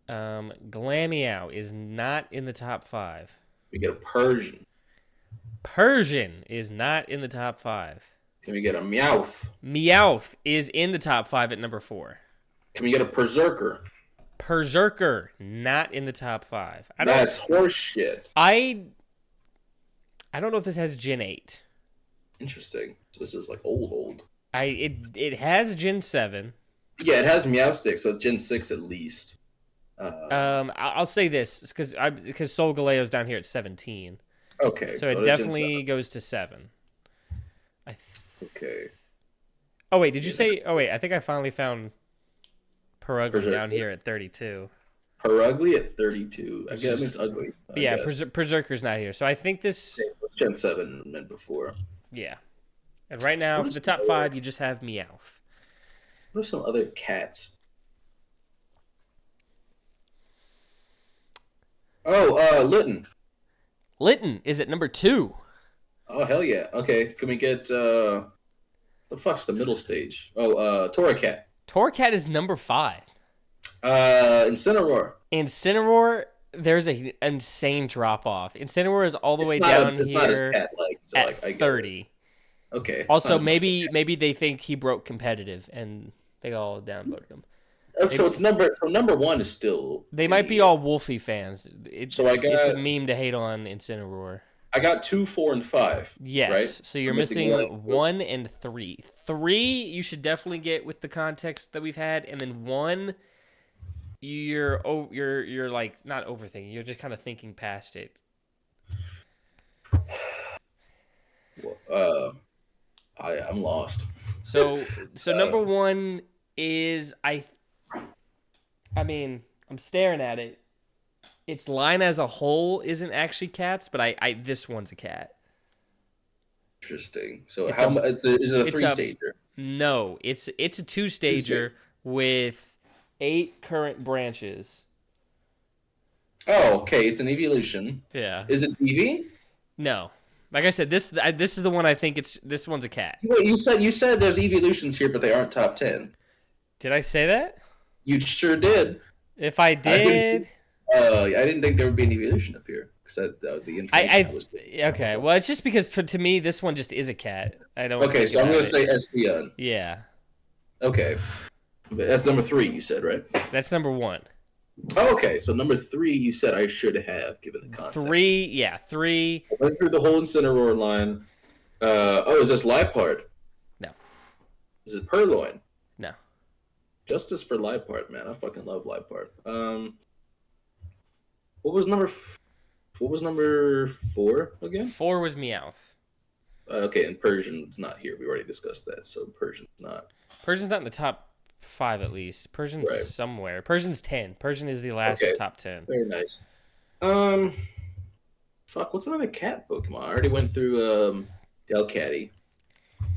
Glameow is not in the top 5. We get a Persian. Persian is not in the top 5. Can we get a Meowth? Meowth is in the top 5 at number 4. Can we get a Berserker? Berserker, not in the top 5. That's horse shit. I I don't know if this has Gen 8. Interesting. So this is like old. It has Gen 7. Yeah, it has Meowstic, so it's Gen 6 at least. I'll say this because Sol Galeo's down here at 17, Okay, so it to Gen definitely 7. goes to 7. Okay. Oh wait, did you say? Oh wait, I think I finally found Perugly Berserker. down here at 32. Perugly at 32. I guess it's ugly. I Yeah, guess. Berserker's not here, so I think this. Okay, so it's Gen 7 meant before. Yeah, and right now What for is the top the- 5, you just have Meowth. What are some other cats? Oh, Litten. Litten is at number 2. Oh, hell yeah. Okay, can we get, the fuck's the middle stage? Oh, Torracat. Torracat is number 5. Incineroar. Incineroar, there's an insane drop off. Incineroar is all the way Not down it's not as here cat-like, so at like, I get it. 30. Okay. it's Also, not enough maybe they think he broke competitive and they all downvoted him. for cat. So it's number 1 is still. They might be all Wolfie fans. It's a got- meme to hate on Incineroar. I got 2, 4, and 5. Yes, right? so you're I'm missing missing 1 and 3. 3 you should definitely get with the context that we've had, and then 1 you're like not overthinking. You're just kind of thinking past it. I'm lost. So number 1 is I mean, I'm staring at it. Its line as a whole isn't actually cats, but I this one's a cat. Interesting. So It's how a- much is it a it's 3-stager? No, it's a 2-stager with 8 current branches. Oh, okay. It's an evolution. Yeah. Is it Eevee? No. Like I said, this is the one I think this one's a cat. Wait, you said there's evolutions here, but they aren't top 10. Did I say that? You sure did. If I did, I didn't think there would be an evolution up here because the information was. okay. Well, it's just because to me this one just is a cat. I don't. Okay, think so I'm about gonna it. say Espeon. Yeah, Okay, but that's number 3. You said, right? that's number 1. Oh, okay, so number 3 you said I should have given the context. 3. I went through the whole Incineroar line. Is this Liepard? No. Is it Purloin? No. Justice for Liepard, man. I fucking love Liepard. What was number 4 again? 4 was Meowth. Okay, and Persian's not here. We already discussed that, so Persian's not. Persian's not in the top 5 at least. Persian's Right. somewhere. Persian's 10. Persian is the last Okay. top 10. Very nice. Fuck, what's another cat Pokemon? I already went through Delcatty.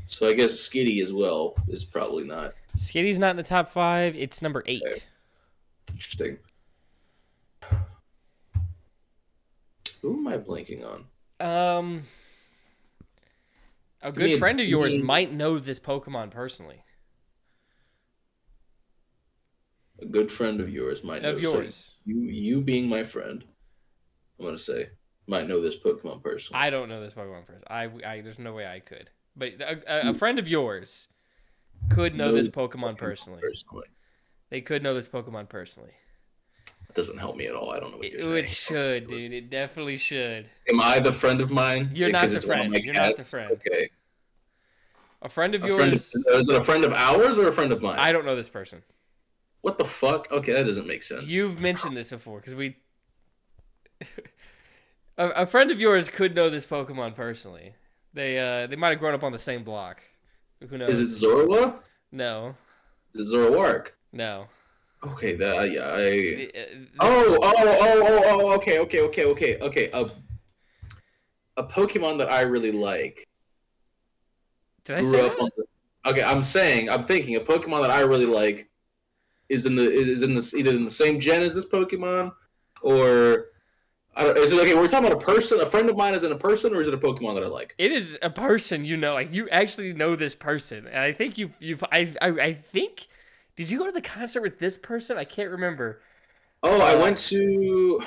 So I guess Skitty as well is probably not. Skitty's not in the top 5. It's number 8. Okay. Interesting. Who am I blanking on? A Give good me a- friend of yours give me- might know this Pokemon personally. A good friend of yours might know. Of yours. So you being my friend, I'm gonna say might know this Pokemon personally. I don't know this Pokemon person. I there's no way I could. But a friend of yours could know this Pokemon personally. They could know this Pokemon personally. That doesn't help me at all. I don't know what you're saying. It should, dude. It definitely should. Am I the friend of mine? You're not 'Cause the it's one of friend. my You're not the cats? friend. Okay. A friend of A friend yours. is it a friend of ours or a friend of mine? I don't know this person. What the fuck? Okay, that doesn't make sense. You've mentioned this before because we. a friend of yours could know this Pokemon personally. They might have grown up on the same block. Who knows? Is it Zorua? No. Is it Zoroark? No. Okay, that yeah. This- Okay. A Pokemon that I really like. Did I Grew say up that? on this. Okay, I'm thinking a Pokemon that I really like is either in the same gen as this Pokemon, or I don't. Is it okay? We're talking about a person. A friend of mine is in a person, or is it a Pokemon that I like? It is a person, like you actually know this person, and I think I think. Did you go to the concert with this person? I can't remember. Oh, I went to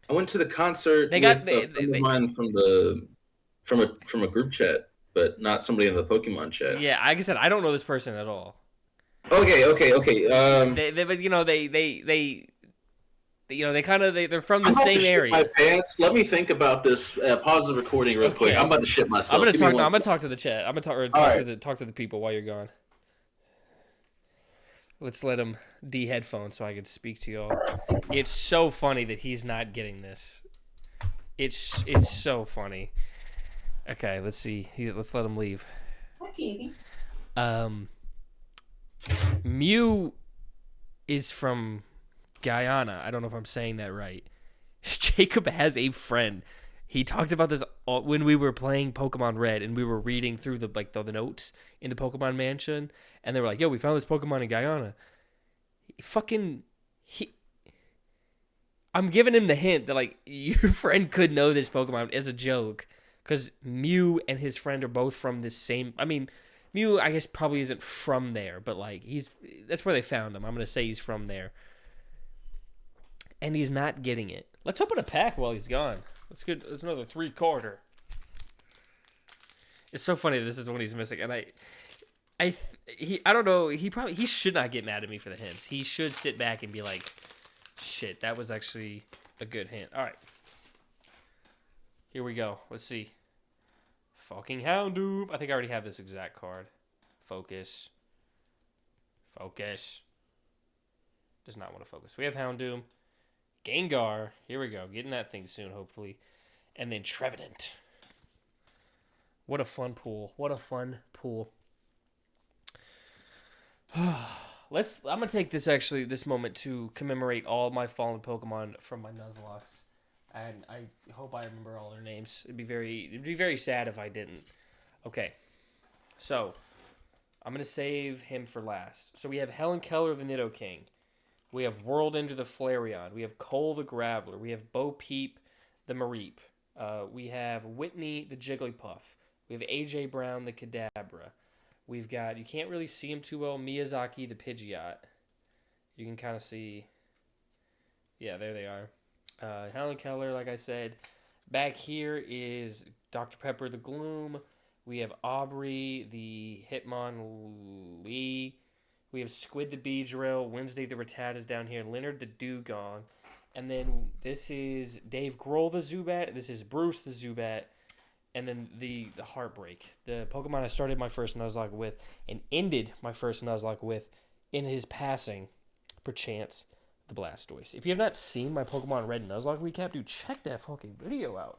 the concert They got- with they- a friend they- of mine from a group chat, but not somebody in the Pokemon chat. Yeah, like I said, I don't know this person at all. Okay. But they're from the I'm about to same shit area. my pants. Let me think about this. Pause the recording real quick. I'm about to shit myself. Give me I'm one gonna second. talk to the chat. I'm gonna All right. talk to the people while you're gone. Let's let him de-headphones so I can speak to y'all. It's so funny that he's not getting this. It's so funny. Okay, let's see. Let's let him leave. Okay. Mew is from Guyana. I don't know if I'm saying that right. Jacob has a friend. He talked about this when we were playing Pokemon Red and we were reading through the notes in the Pokemon Mansion, and they were like, "Yo, we found this Pokemon in Guyana." I'm giving him the hint that like your friend could know this Pokemon as a joke, because Mew and his friend are both from this same. I mean, Mew I guess probably isn't from there, but like that's where they found him. I'm gonna say he's from there, and he's not getting it. Let's open a pack while he's gone. Let's get another 3-quarter. It's so funny that this is the one he's missing, and I don't know. He should not get mad at me for the hints. He should sit back and be like, "Shit, that was actually a good hint." All right, here we go. Let's see. Fucking Houndoom. I think I already have this exact card. Focus. Focus. Does not want to focus. We have Houndoom. Gengar. Here we go. Getting that thing soon, hopefully. And then Trevenant. What a fun pool. What a fun pool. I'm gonna take this moment to commemorate all my fallen Pokemon from my Nuzlocke, and I hope I remember all their names. It'd be very sad if I didn't. Okay, so I'm gonna save him for last. So we have Helen Keller the Nidoking, we have Whirled into the Flareon, we have Cole the Graveler, we have Bo Peep the Mareep, we have Whitney the Jigglypuff, we have AJ Brown the Kadabra. We've got, you can't really see him too well, Miyazaki the Pidgeot. You can kind of see, yeah, there they are. Helen Keller, like I said. Back here is Dr. Pepper the Gloom. We have Aubrey the Hitmonlee. We have Squid the Beedrill. Wednesday the Rattatas down here. Leonard the Dugong. And then this is Dave Grohl the Zubat. This is Bruce the Zubat. And then the Heartbreak, the Pokemon I started my first Nuzlocke with and ended my first Nuzlocke with in his passing, perchance, the Blastoise. If you have not seen my Pokemon Red Nuzlocke recap, dude, check that fucking video out.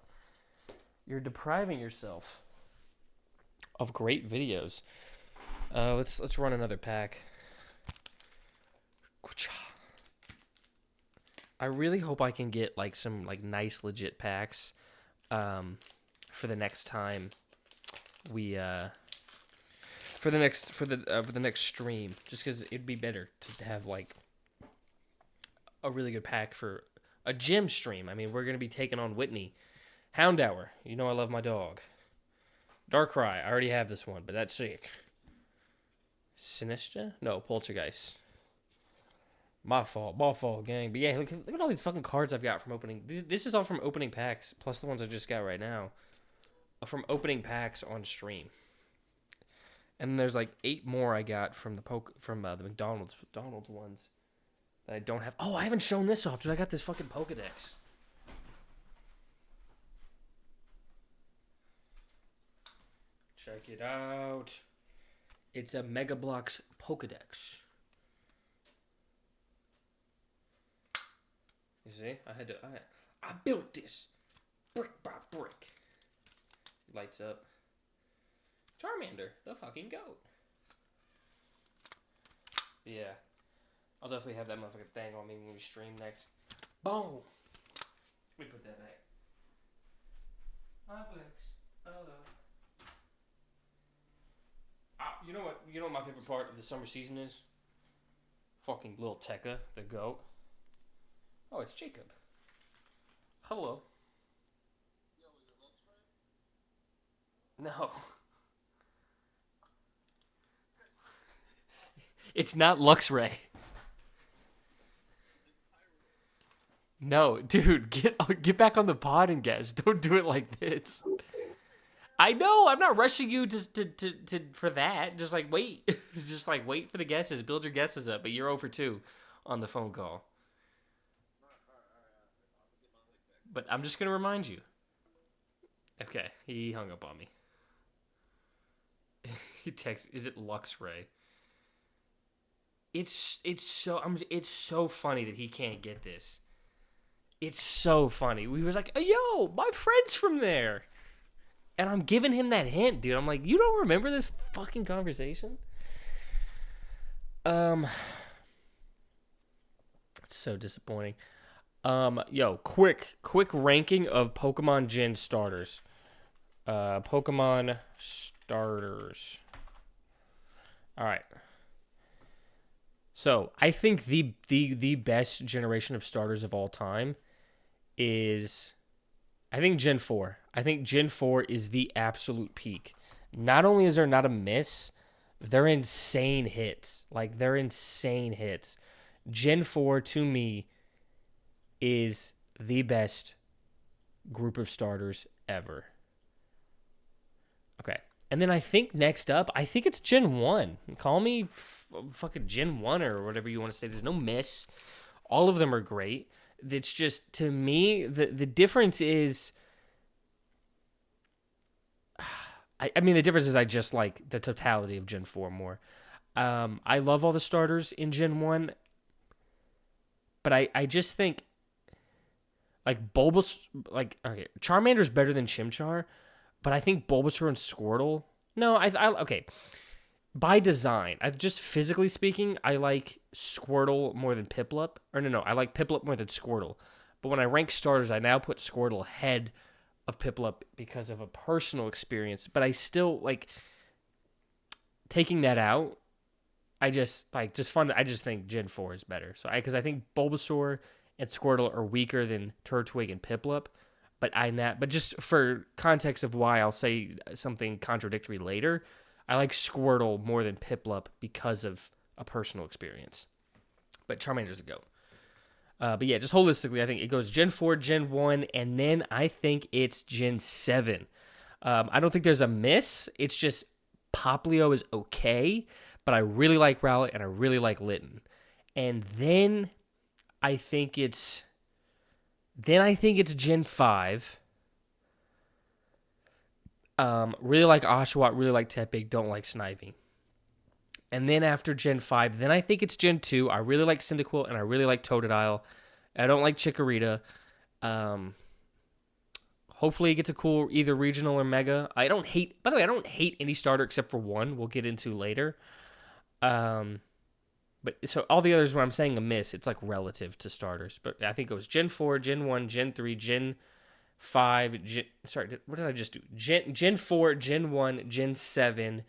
You're depriving yourself of great videos. Let's run another pack. I really hope I can get like some like nice legit packs. For the next time we for the next stream, just because it'd be better to have like a really good pack for a gym stream. I mean, we're gonna be taking on Whitney. Houndour, you know I love my dog. Darkrai, I already have this one, but that's sick. Sinistra? No, Poltergeist. My fault, gang. But yeah, look at all these fucking cards I've got from opening. This is all from opening packs, plus the ones I just got right now. From opening packs on stream. And there's like 8 more I got from the McDonald's ones that I don't have. Oh, I haven't shown this off, dude. I got this fucking Pokedex. Check it out. It's a Mega Bloks Pokedex. You see? I built this brick by brick. Lights up. Charmander, the fucking goat. Yeah. I'll definitely have that motherfucking thing on me when we stream next. Boom! Let me put that back. Hello. You know what? You know what my favorite part of the summer season is? Fucking little Tekka, the goat. Oh, it's Jacob. Hello. No. It's not Luxray. No, dude, get back on the pod and guess. Don't do it like this. I know, I'm not rushing you to for that. Just like wait. Just like wait for the guesses. Build your guesses up, but you're over 2 on the phone call. but I'm just gonna remind you. Okay, he hung up on me. He texts, "Is it Luxray?" It's so funny that he can't get this. It's so funny. We was like, "Yo, my friend's from there," and I'm giving him that hint, dude. I'm like, "You don't remember this fucking conversation?" It's so disappointing. Yo, quick ranking of Pokemon Gen starters. Pokemon starters. All right. So I think the best generation of starters of all time is, I think Gen 4. I think Gen 4 is the absolute peak. Not only is there not a miss, they're insane hits. Like, they're insane hits. Gen 4 to me is the best group of starters ever. Okay. And then I think next up, I think it's Gen 1. Call me fucking Gen 1 or whatever you want to say. There's no miss. All of them are great. It's just, to me, the difference is, I mean, the difference is I just like the totality of Gen 4 more. I love all the starters in Gen 1, but I just think, like, okay, Charmander's better than Chimchar, but I think Bulbasaur and Squirtle, no, okay. By design, just physically speaking, I like Squirtle more than Piplup. Or no, I like Piplup more than Squirtle. But when I rank starters, I now put Squirtle ahead of Piplup because of a personal experience. But I still, like, taking that out, I just think Gen 4 is better. So because I think Bulbasaur and Squirtle are weaker than Turtwig and Piplup. But just for context of why I'll say something contradictory later, I like Squirtle more than Piplup because of a personal experience. But Charmander's a GOAT. But yeah, just holistically, I think it goes Gen 4, Gen 1, and then I think it's Gen 7. I don't think there's a miss. It's just Poplio is okay, but I really like Rowlet and I really like Litten. And then I think it's Gen 5. Really like Oshawott, really like Tepig, don't like Snivy. And then after Gen 5, then I think it's Gen 2. I really like Cyndaquil and I really like Totodile. I don't like Chikorita. Hopefully it gets a cool either regional or mega. By the way, I don't hate any starter except for one we'll get into later. But so all the others, when I'm saying a miss, it's like relative to starters. But I think it was Gen 4, Gen 1, Gen 3, Gen 5, what did I just do? Gen 4, Gen 1, Gen 7,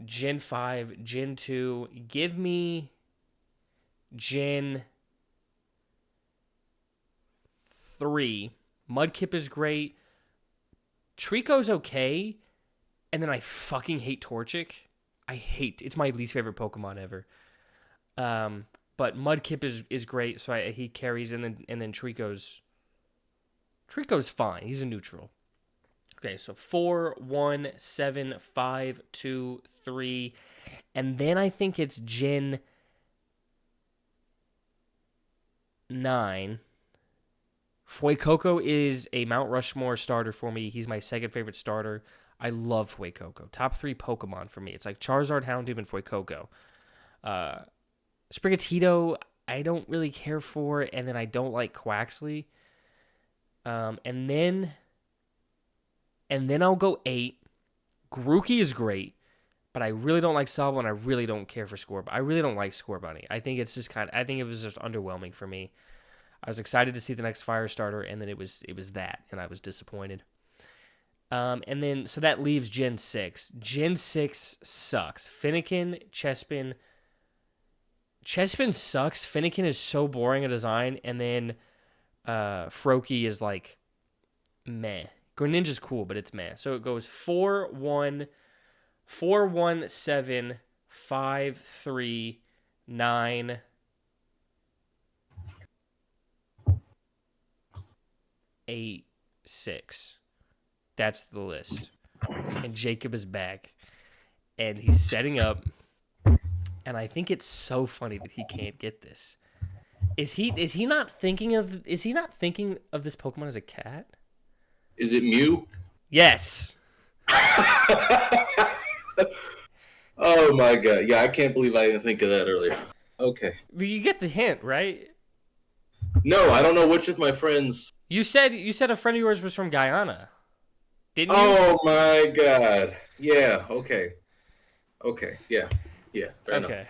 Gen 5, Gen 2. Give me Gen 3. Mudkip is great. Trico's okay. And then I fucking hate Torchic. It's my least favorite Pokemon ever. But Mudkip is great, so he carries, and then Trico's fine. He's a neutral. Okay, so 4, 1, 7, 5, 2, 3, and then I think it's Gen 9. Fuecoco is a Mount Rushmore starter for me. He's my second favorite starter. I love Fuecoco. Top 3 Pokemon for me. It's like Charizard, Houndoom, and Fuecoco. Sprigatito, I don't really care for, and then I don't like Quaxley. And then I'll go 8. Grookey is great, but I really don't like Sobble, and I really don't care for Scorbunny. I really don't like Scorbunny. I think it's just I think it was just underwhelming for me. I was excited to see the next fire starter, and then it was that, and I was disappointed. And then so that leaves Gen 6. Gen 6 sucks. Fennekin, Chespin. Chespin sucks. Fennekin is so boring a design, and then Froakie is like meh. Greninja's cool, but it's meh. So it goes 4, 1, 4, 1, 7, 5, 3, 9, 8, 6. That's the list. And Jacob is back. And he's setting up. And I think it's so funny that he can't get this. Is he not thinking of this Pokemon as a cat? Is it Mew? Yes. Oh my god! Yeah, I can't believe I didn't think of that earlier. Okay. You get the hint, right? No, I don't know which of my friends. You said a friend of yours was from Guyana, didn't you? Oh my god! Yeah. Okay. Okay. Yeah. Yeah. Fair enough. Okay.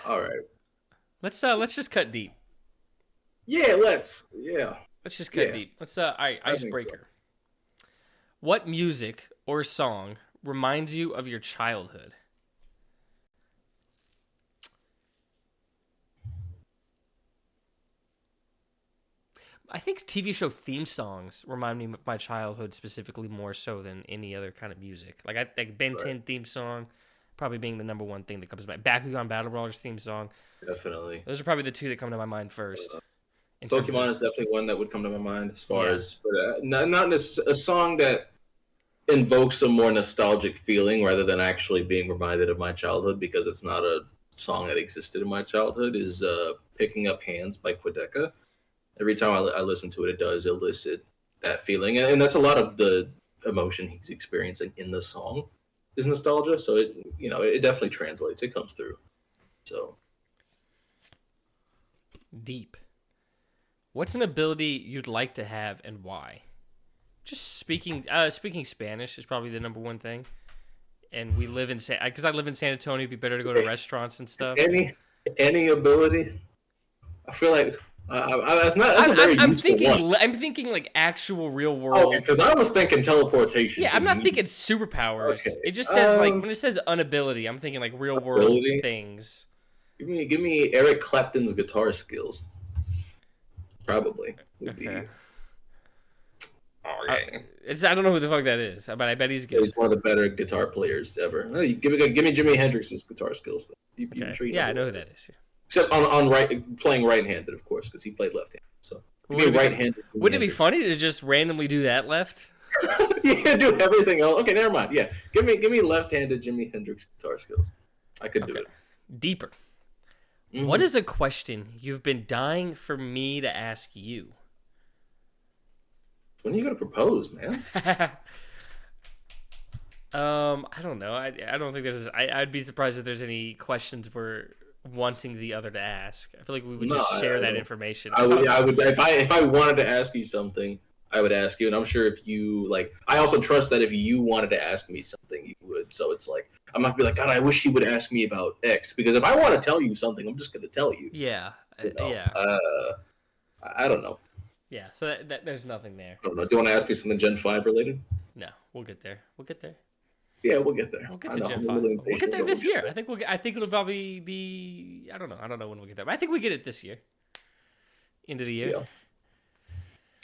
All right. Let's just cut deep. Yeah. Let's. Yeah. Let's just cut Yeah. deep. All right, I think so. icebreaker. What music or song reminds you of your childhood? I think TV show theme songs remind me of my childhood specifically more so than any other kind of music. Like Ben 10 theme song, probably being the number one thing that comes to mind. Bakugan Battle Brawlers theme song. Definitely. Those are probably the two that come to my mind first. Pokemon is definitely one that would come to my mind as far as, but not a song that invokes a more nostalgic feeling rather than actually being reminded of my childhood, because it's not a song that existed in my childhood, is Picking Up Hands by Quedeca. Every time I listen to it, it does elicit that feeling, and that's a lot of the emotion he's experiencing in the song is nostalgia. So it definitely translates. It comes through. So deep. What's an ability you'd like to have and why? Just speaking Spanish is probably the number one thing. And we live in because I live in San Antonio, it'd be better to go to restaurants and stuff. Any ability, I feel like that's a very useful one. I'm thinking like actual real world. Okay, because I was thinking teleportation. Yeah, I'm not thinking superpowers. Okay. It just says like when it says unability, I'm thinking like real world things. Give me Eric Clapton's guitar skills. Probably would be. I don't know who the fuck that is, but I bet he's good. He's one of the better guitar players ever. Give me Jimi Hendrix's guitar skills. Yeah, I know who that is. Except on playing right-handed, of course, because he played left-handed. So right-handed. Wouldn't it be funny to just randomly do that left? Yeah, do everything else. Okay, never mind. Yeah, give me left-handed Jimi Hendrix guitar skills. I could do it. Deeper. Mm-hmm. What is a question you've been dying for me to ask you? When are you gonna propose, man? I don't know. I don't think there's. I'd be surprised if there's any questions we're wanting the other to ask. I feel like we would just share that information. I would if I wanted to ask you something, I would ask you, and I'm sure if you like, I also trust that if you wanted to ask me something, you would. So it's like I'm not gonna be like, God, I wish you would ask me about X, because if I want to tell you something, I'm just gonna tell you. Yeah. Yeah. I don't know. Yeah. So that there's nothing there. I don't know. Do you want to ask me something Gen 5 related? No, we'll get there. Yeah, we'll get there. We'll get to Gen 5. We'll get there this year. I think it'll probably be. I don't know when we'll get there. But I think we get it this year. Into the year. Yeah.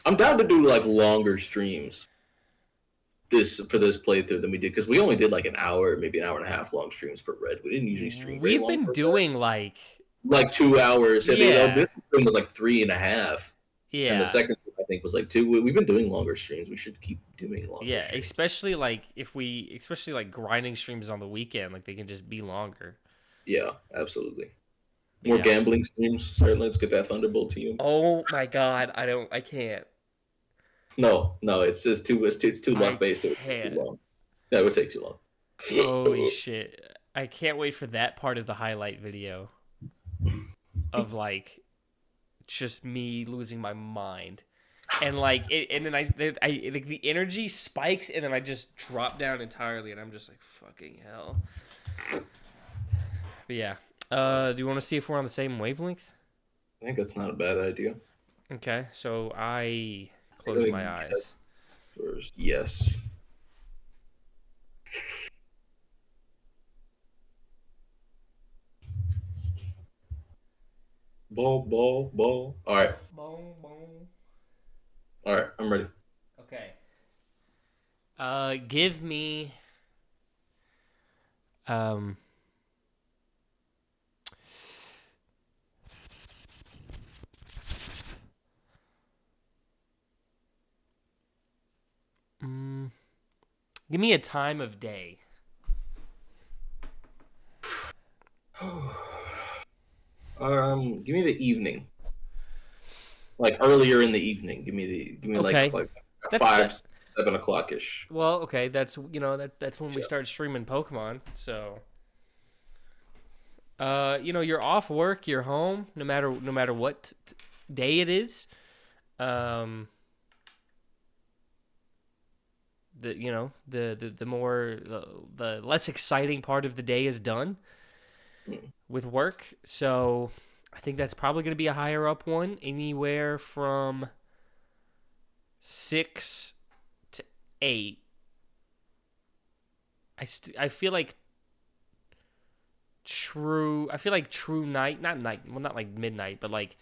I'm down to do like longer streams. For this playthrough than we did, because we only did like an hour, maybe an hour and a half long streams for Red. We didn't usually stream. We've been doing like 2 hours. Yeah. This stream was like 3.5. Yeah. And the second stream, I think, was like 2. We've been doing longer streams. We should keep doing longer. Yeah, streams. especially like grinding streams on the weekend, like they can just be longer. Yeah, absolutely. More gambling streams. Certainly, let's get that Thunderbolt team. Oh my God, I can't. No, it's just too luck based. It would take too long. Yeah, it would take too long. Holy shit! I can't wait for that part of the highlight video of like just me losing my mind, and like and then I like the energy spikes, and then I just drop down entirely, and I'm just like fucking hell. But yeah, do you want to see if we're on the same wavelength? I think that's not a bad idea. Okay, so I close my eyes. First, yes. Ball. All right. Boom. All right, I'm ready. Okay. Give me. Give me a time of day. Give me the evening, like earlier in the evening. Give me Okay, like that's five, that. 7 o'clock ish. Well, okay, that's that's when we Yeah. start streaming Pokemon. So, you're off work, you're home, no matter what day it is. Um, the more the less exciting part of the day is done Mm. with work. So, I think that's probably going to be a higher up one, anywhere from 6 to 8. I feel like true night, not night, well, not like midnight, but like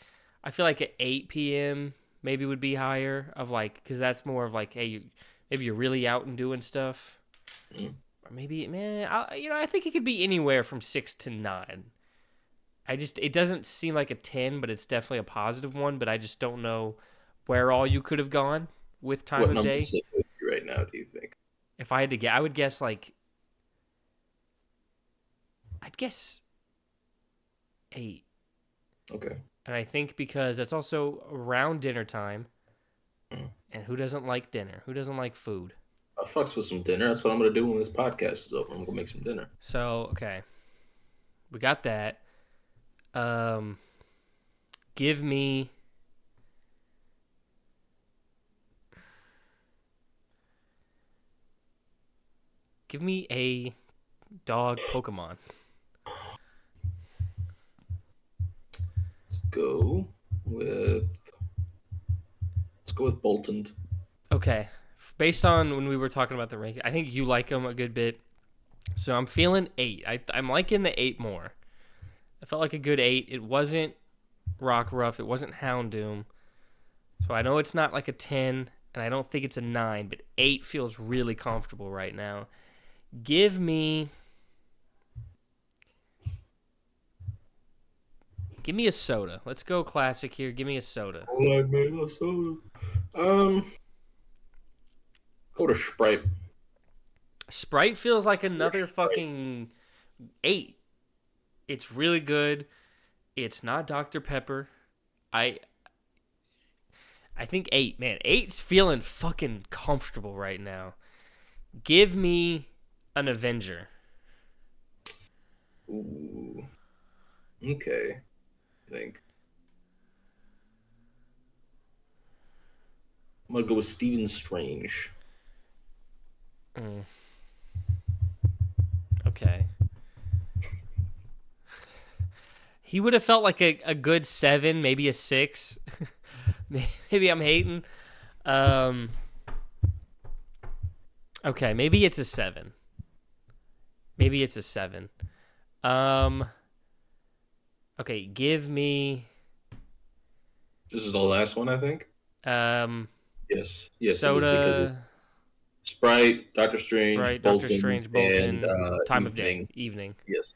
I feel like at 8 p.m. maybe would be higher of like, because that's more of like, hey, maybe you're really out and doing stuff. Mm. Or maybe, man, I think it could be anywhere from 6 to 9. It doesn't seem like a 10, but it's definitely a positive one. But I just don't know where all you could have gone with time What of number day. sit with you right now? Do you think? If I had to guess, I would guess like, I'd guess 8. Okay. And I think because that's also around dinner time. Mm. And who doesn't like dinner? Who doesn't like food? I fucks with some dinner. That's what I'm gonna do when this podcast is over. I'm gonna make some dinner. So, okay. We got that. Um, give me a dog Pokemon. Let's go with let's go with Bolton. Okay. Based on when we were talking about the ranking, I think you like them a good bit. So I'm feeling 8. I'm liking the 8 more. I felt like a good 8. It wasn't Rockruff. It wasn't Houndoom. So I know it's not like a 10, and I don't think it's a 9, but 8 feels really comfortable right now. Give me a soda. Let's go classic here. Give me a soda. All I made a soda. Um, go to Sprite. Sprite feels like another fucking 8. It's really good. It's not Dr. Pepper. I think 8, man. 8's feeling fucking comfortable right now. Give me an Avenger. Ooh. Okay. I think I'm gonna go with Stephen Strange. Okay. He would have felt like a good 7, maybe a 6. Maybe I'm hating. Okay, maybe it's a 7. Maybe it's a 7. Okay, give me This is the last one, I think. Yes, yes, soda, it is because of Sprite, Doctor Strange, Sprite, Doctor Bolton, Strange, and Bolton, time of day, Evening. evening. Yes.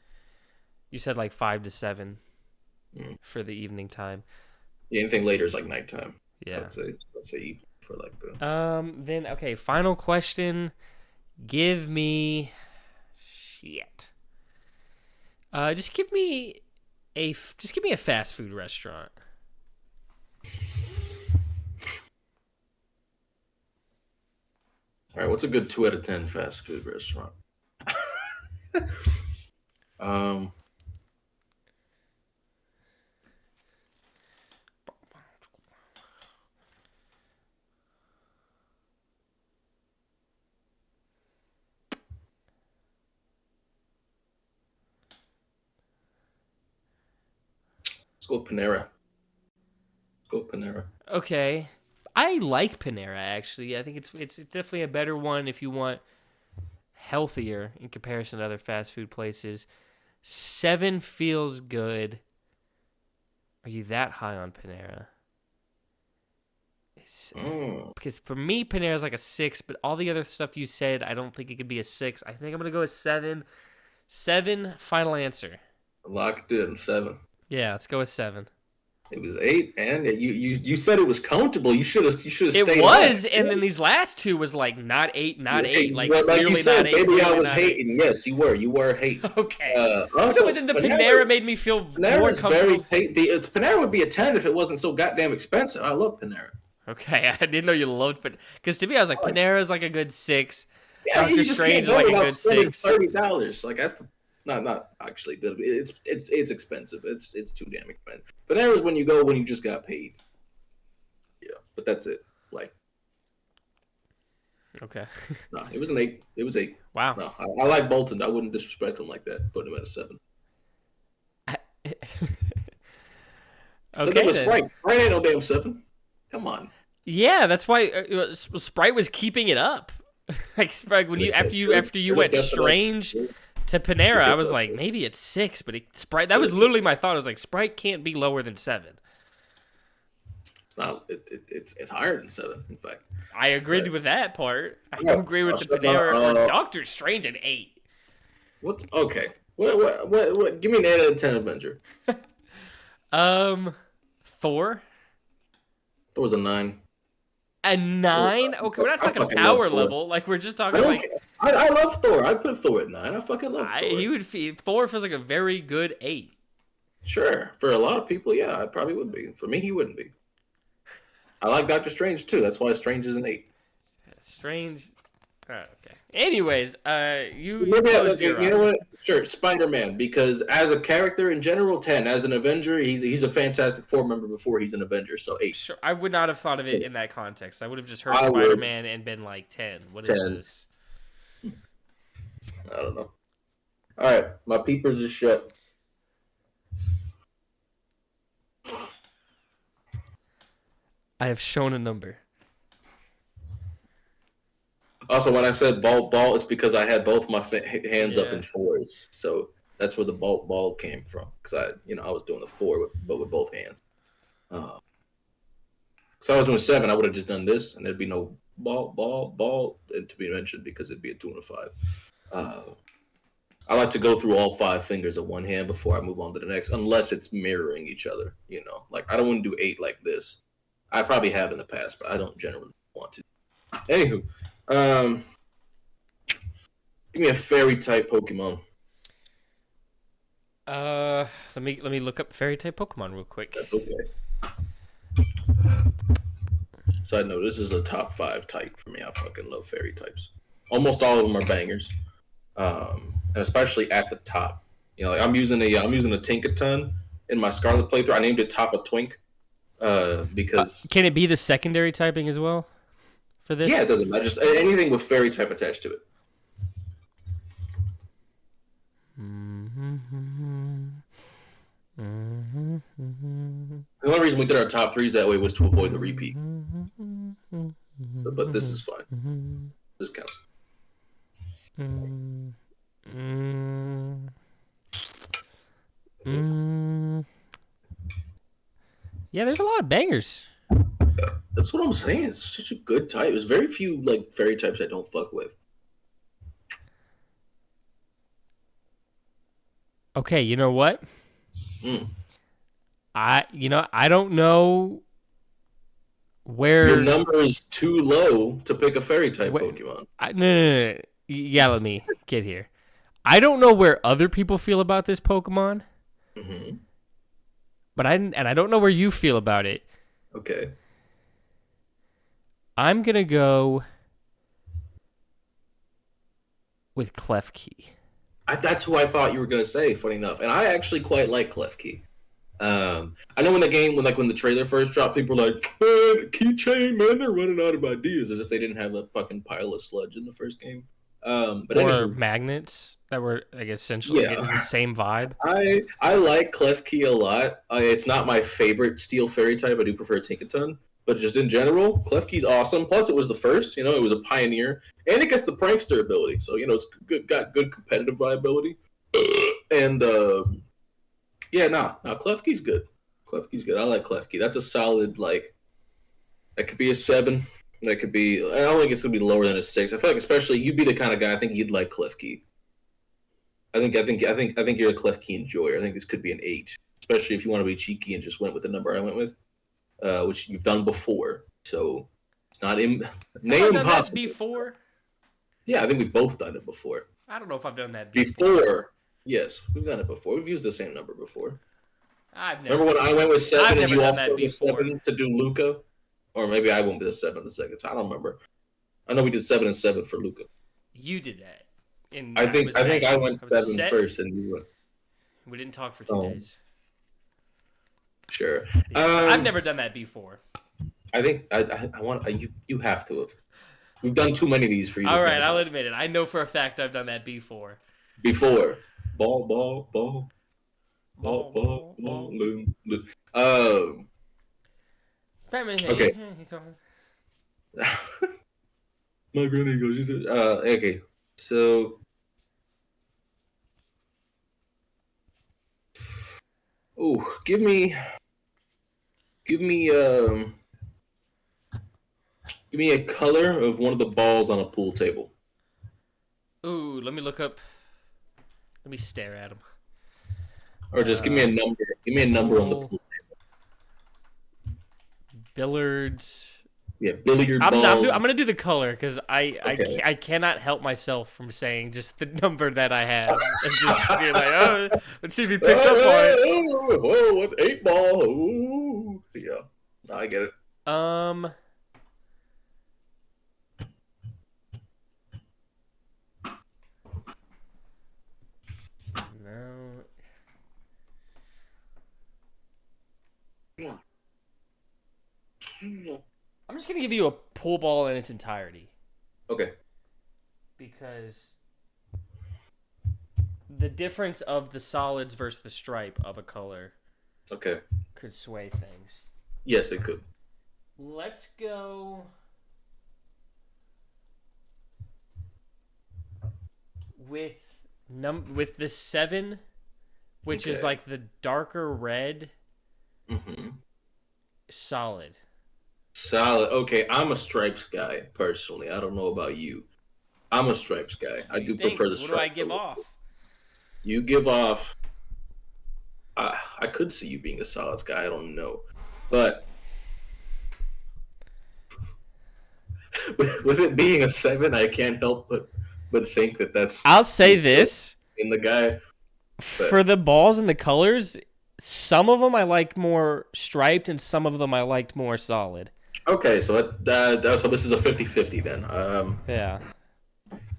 You said like 5 to 7 Mm. for the evening time. Yeah, anything later is like nighttime. Yeah. Let's say evening for like the. Then okay, final question. Give me shit. Just give me a fast food restaurant. All right, what's a good 2 out of 10 fast food restaurant? um, let's go with Panera. Let's go with Panera. Okay. I like Panera actually. I think it's definitely a better one if you want healthier in comparison to other fast food places. 7 feels good. Are you that high on Panera? Because for me, Panera is like a 6, but all the other stuff you said, I don't think it could be a 6. I think I'm gonna go with 7. 7, final answer. Locked in 7. Yeah, let's go with 7. It was 8, and you said it was comfortable. You should have It stayed was, on. and then these last two was like not 8, not 8, like Well, like you clearly not said, 8, maybe I clearly was not 8. hating. Yes, you were. You were hating. Okay. No, but Also, then the Panera made me feel more Panera's very comfortable. Panera would be a 10 if it wasn't so goddamn expensive. I love Panera. Okay, I didn't know you loved, but because to me, I was like, Panera's like a good 6. Yeah, Doctor you just can't Strange is go like a without good spending 6. $30. Like that's not actually, but it's expensive. It's too damn expensive. Panera's when you go when you just got paid. Yeah, but that's it. Like, Okay. no, it was an 8. It was 8. Wow. No, I like Bolton. I wouldn't disrespect him like that. Put him at a 7. So Okay, there was then. Sprite. Sprite ain't no damn 7. Come on. Yeah, that's why Sprite was keeping it up. Like Sprite, when you after you went Strange to Panera, I was like, maybe it's 6, but Sprite. That was literally my thought. I was like, Sprite can't be lower than 7. It's not. It's higher than 7. In fact, I agreed with that part. I don't agree with the Panera or Doctor Strange at 8. What's okay? What? Give me an 8 out of 10 Avenger. 4. There was a 9. A 9? Okay, we're not talking power level. Like we're just talking like. I love Thor. I put Thor at 9. I fucking love Thor. Thor feels like a very good 8. Sure, for a lot of people, yeah, I probably would be. For me, he wouldn't be. I like Doctor Strange too. That's why Strange is an 8. Strange. Okay. Anyways, you know what? Sure, Spider-Man, because as a character in general, 10. As an Avenger, he's a Fantastic Four member before he's an Avenger, so 8. Sure, I would not have thought of it in that context. I would have just heard Spider-Man and been like 10. What 10. is this? I don't know. All right, my peepers is shut. I have shown a number. Also, when I said ball, it's because I had both my hands up in 4s. So that's where the ball came from. Because I was doing the 4, but with both hands. So I was doing 7. I would have just done this, and there'd be no ball to be mentioned because it'd be a 2 and a 5. I like to go through all 5 fingers of one hand before I move on to the next, unless it's mirroring each other. Like I don't want to do 8 like this. I probably have in the past, but I don't generally want to. Anywho. Give me a fairy type Pokemon. Let me look up fairy type Pokemon real quick. That's okay. Side note: this is a top 5 type for me. I fucking love fairy types. Almost all of them are bangers, and especially at the top. Like I'm using a Tinkaton in my Scarlet playthrough. I named it Top of Twink, because can it be the secondary typing as well? For this? Yeah, it doesn't matter. Just anything with fairy type attached to it. The only reason we did our top 3s that way was to avoid the repeat. But this is fine. This counts. Yeah, there's a lot of bangers. That's what I'm saying. It's such a good type. There's very few like fairy types I don't fuck with. Okay, you know what? I don't know where your number is too low to pick a fairy type Pokemon. No. Yeah, let me get here. I don't know where other people feel about this Pokemon. Mm-hmm. But I don't know where you feel about it. Okay. I'm going to go with Klefki. That's who I thought you were going to say, funny enough. And I actually quite like Klefki. I know in the game, when the trailer first dropped, people were like, Keychain, man, they're running out of ideas, as if they didn't have a fucking pile of sludge in the first game. But magnets that were, I guess, essentially getting the same vibe. I like Klefki a lot. It's not my favorite steel fairy type. I do prefer Tinkaton. But just in general, Klefki's awesome. Plus, it was the first. It was a pioneer. And it gets the prankster ability. So, it's got good competitive viability. And, Klefki's good. Klefki's good. I like Klefki. That's a solid, that could be a 7. That could be. I don't think it's gonna be lower than a 6. I feel like, especially, you'd be the kind of guy. I think you'd like Klefki. I think you're a Klefki enjoyer. I think this could be an 8. especially if you want to be cheeky and just went with the number I went with, which you've done before. So it's not Have I done that impossible. before? Yeah, I think we've both done it before. I don't know if I've done that Before, yes, we've done it before. We've used the same number before. I've never. Remember when I went with 7 I've and never you done also that went with before. 7 to do Luca? Or maybe I went with a 7 the second time. I don't remember. I know we did 7 and 7 for Luca. You did that. I think I went 7 first and you went. We didn't talk for 2 days. Sure. Yeah, I've never done that before. I think I want you have to have. We've done too many of these for you. All right, I'll admit it. I know for a fact I've done that before. Ball. Okay. My granny goes. She said, okay. So. Oh, give me a color of one of the balls on a pool table. Ooh, let me look up. Let me stare at them. Or just give me a number. Give me a number on the pool table. Billiards. Yeah, billiard balls. I'm gonna do the color because I cannot help myself from saying just the number that I have and just be like, oh, let's see if he picks up on it. Oh, an 8 ball. Ooh. Yeah, no, I get it. No. I'm just gonna give you a pool ball in its entirety. Okay. Because the difference of the solids versus the stripe of a color could sway things. Yes, it could. Let's go with the 7, which is like the darker red. Mm-hmm. Solid. Okay, I'm a stripes guy personally. I don't know about you. I'm a stripes guy. I do prefer the stripes. What do I give off? You give off. I could see you being a solids guy. I don't know, but with it being a 7, I can't help but think that's. I'll say this in the guy. But. For the balls and the colors, some of them I like more striped, and some of them I liked more solid. Okay, so so this is a 50-50 then. Yeah.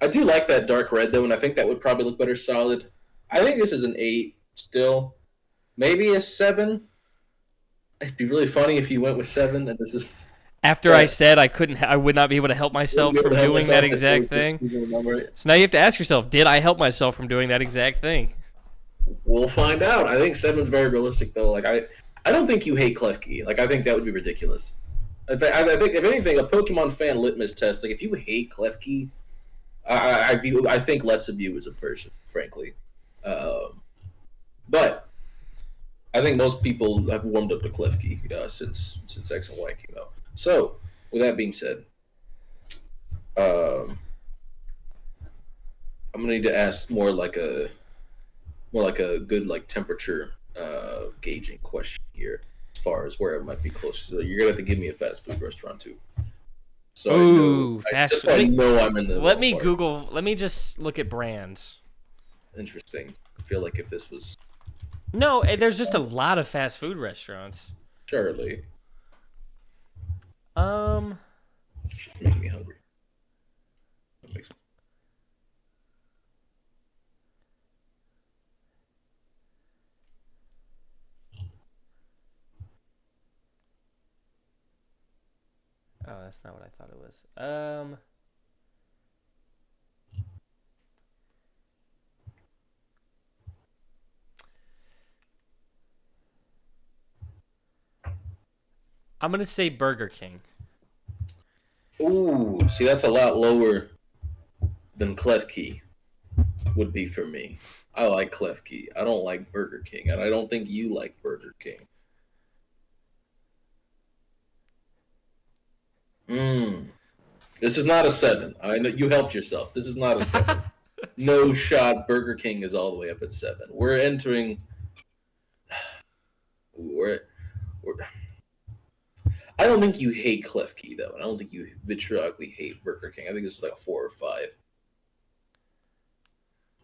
I do like that dark red though, and I think that would probably look better solid. I think this is an 8 still, maybe a 7. It'd be really funny if you went with 7, and this is. After I said I would not be able to help myself from doing that exact thing. So now you have to ask yourself, did I help myself from doing that exact thing? We'll find out. I think 7's very realistic though. Like I don't think you hate Klefki. Like I think that would be ridiculous. I think if anything, a Pokemon fan litmus test. Like if you hate Klefki, I think less of you as a person, frankly. But I think most people have warmed up to Klefki since X and Y came out. So with that being said, I'm gonna need to ask more like a good like temperature gauging question here. As far as where it might be closer, so you're gonna have to give me a fast food restaurant too. So fast food. I know I'm in the. Let me Google. Let me just look at brands. Interesting. I feel like if this was. No, there's just a lot of fast food restaurants. Surely. It's making me hungry. That makes me... Oh, that's not what I thought it was. I'm gonna say Burger King. Ooh, see, that's a lot lower than Klefki would be for me. I like Klefki. I don't like Burger King, and I don't think you like Burger King. This is not a 7. I know you helped yourself. This is not a 7. No shot. Burger King is all the way up at 7. We're entering. we're I don't think you hate Klefki though. I don't think you vitriolically hate Burger King. I think this is like a 4 or 5.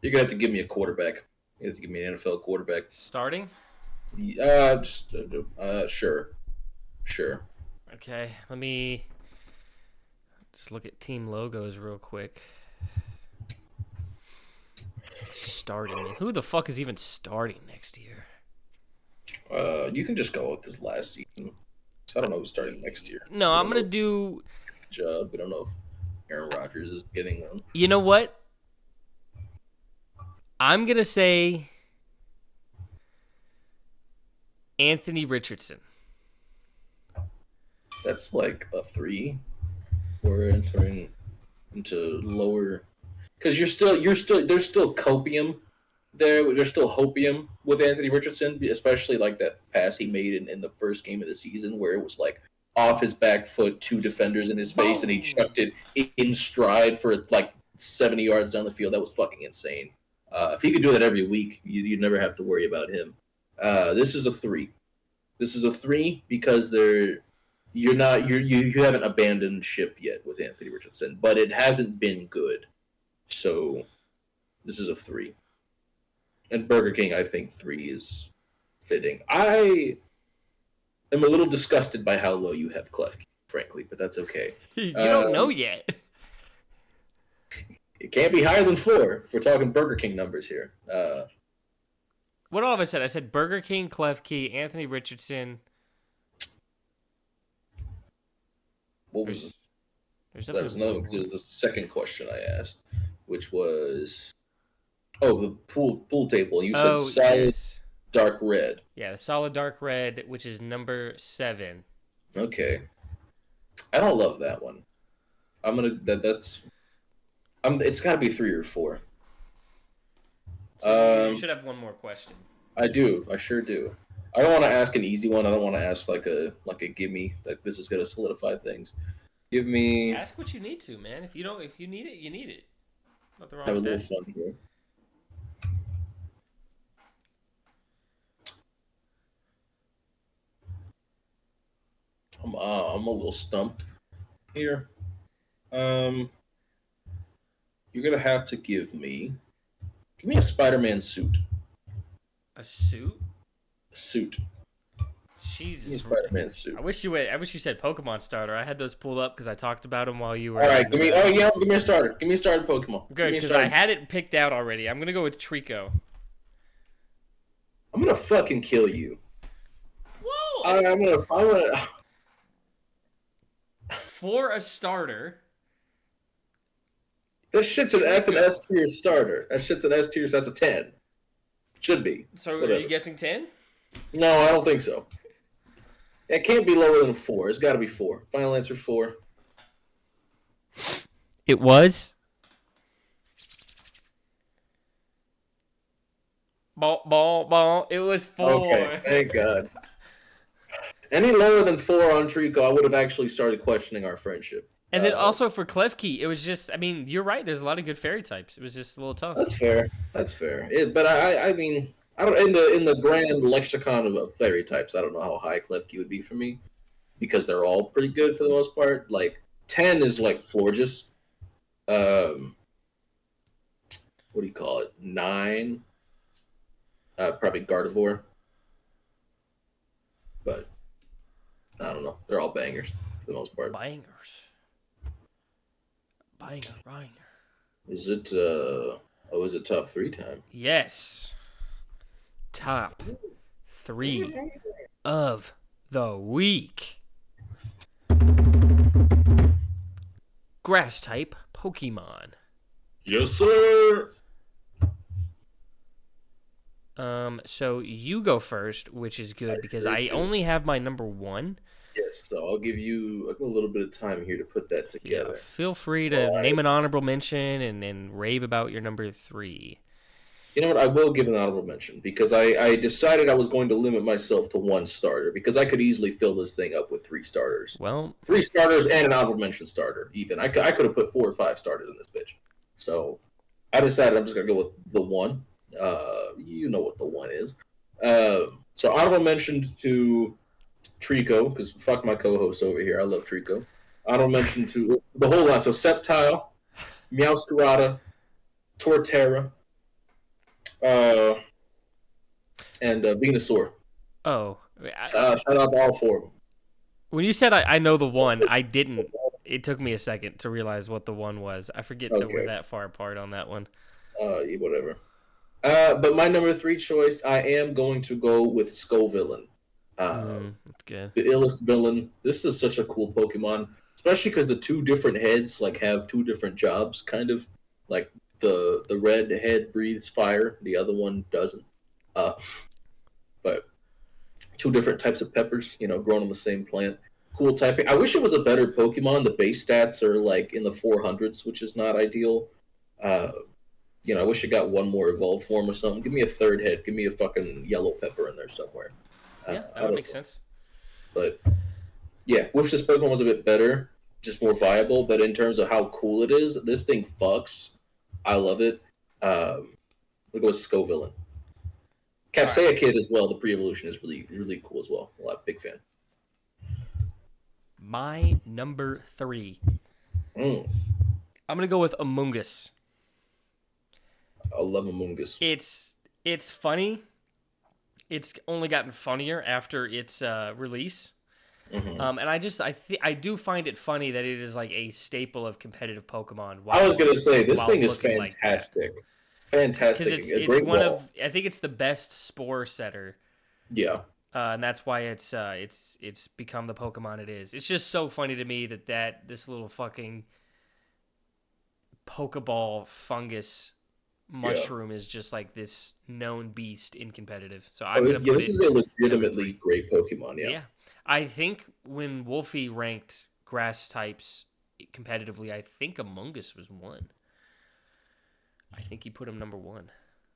You're gonna have to give me a quarterback. You have to give me an NFL quarterback. Starting? Sure. Okay, let me just look at team logos real quick. Starting, man. Who the fuck is even starting next year? You can just go with this last season. So I don't know who's starting next year. No, I'm gonna do. Job. We don't know if Aaron Rodgers is getting one. You know what? I'm gonna say Anthony Richardson. That's like a 3. We're entering into lower because there's still copium there. There's still hopium with Anthony Richardson, especially like that pass he made in the first game of the season where it was like off his back foot, 2 defenders in his face, and he chucked it in stride for like 70 yards down the field. That was fucking insane. If he could do that every week, you'd never have to worry about him. This is a 3. This is a 3 because you haven't abandoned ship yet with Anthony Richardson, but it hasn't been good. So this is a 3. And Burger King, I think 3 is fitting. I am a little disgusted by how low you have Klefki, frankly, but that's okay. You don't know yet. It can't be higher than 4 if we're talking Burger King numbers here. What all have I said? I said Burger King, Klefki, Anthony Richardson. What was there's that? Was another one because it was the second question I asked, which was the pool table. You said solid dark red. Yeah, the solid dark red, which is number 7. Okay, I don't love that one. I'm gonna it's got to be 3 or 4. So you should have one more question. I do. I sure do. I don't want to ask an easy one. I don't want to ask like a gimme. Like this is gonna solidify things. Give me. Ask what you need to, man. If you need it, you need it. Nothing wrong Have a with little that. fun here. I'm a little stumped here. You're gonna have to give me a Spider-Man suit. A suit? A suit. Jesus. Spider-Man suit. I wish you said Pokemon starter. I had those pulled up because I talked about them while you were. All right, give me a starter. Give me a starter Pokemon. Good, because I had it picked out already. I'm gonna go with Trico. I'm gonna fucking kill you. Whoa! I'm gonna. For a starter. That's an S tier starter. That shit's an S tier, so that's a 10. Should be. So Whatever. Are you guessing 10? No, I don't think so. It can't be lower than 4. It's got to be 4. Final answer 4. It was. Ball. It was 4. Okay, thank God. Any lower than 4 on Trico, I would have actually started questioning our friendship. And then also for Klefki, it was just, I mean, you're right. There's a lot of good fairy types. It was just a little tough. That's fair. But I mean, I don't in the grand lexicon of fairy types, I don't know how high Klefki would be for me because they're all pretty good for the most part. Like 10 is like Florges. What do you call it? 9. Probably Gardevoir. But I don't know. They're all bangers for the most part. Bangers. Banger. Is it is it top 3 time? Yes. Top 3 of the week. Grass type Pokemon. Yes, sir. So you go first, which is good because I only have my number 1. Yes, so I'll give you a little bit of time here to put that together. Yeah, feel free to name an honorable mention and rave about your number 3. You know what? I will give an honorable mention because I decided I was going to limit myself to 1 starter because I could easily fill this thing up with 3 starters. Well, 3 starters and an honorable mention starter. Even I could have put 4 or 5 starters in this bitch. So I decided I'm just gonna go with the 1. You know what the 1 is. So honorable mentions to Trico, because fuck my co-host over here. I love Trico. Honorable mention to the whole line. So Sceptile, Meowscarada, Torterra, uh, and Venusaur. Oh, Shout out to all four of them. when you said I know the one, I didn't. It took me a second to realize what the one was. I forget that we're Okay. that far apart on that one. Whatever. But my number 3 choice, I am going to go with Scovillain. That's good. The illest villain. This is such a cool Pokemon, especially because the two different heads like have two different jobs. Kind of like the red head breathes fire, the other one doesn't. Uh, but two different types of peppers, grown on the same plant. Cool typing. I wish it was a better Pokemon. The base stats are like in the 400s, which is not ideal. Uh, I wish it got one more evolved form or something. Give me a third head. Give me a fucking yellow pepper in there somewhere. Yeah, that would make sense. But yeah, wish this Pokemon was a bit better, just more viable. But in terms of how cool it is, this thing fucks. I love it. We'll go with Scovillain. Capsea Right. Kid as well. The pre-evolution is really, really cool as well. A lot, big fan. My number 3. Mm, I'm gonna go with Amoonguss. I love Amoonguss. It's funny. It's only gotten funnier after its release. Mm-hmm. And I do find it funny that it is like a staple of competitive Pokemon. I was gonna say this while thing is looking like that. fantastic. Because Fantastic. it's A it's great one ball. of I think it's the best spore setter, Yeah. and that's why it's become the Pokemon it is. It's just so funny to me that this little fucking Pokeball fungus mushroom is just like this known beast in competitive. So I'm gonna put This it is a number legitimately 3. great Pokemon. Yeah. Yeah, I think when Wolfie ranked grass types competitively, I think Amoonguss was 1. I think he put him number 1.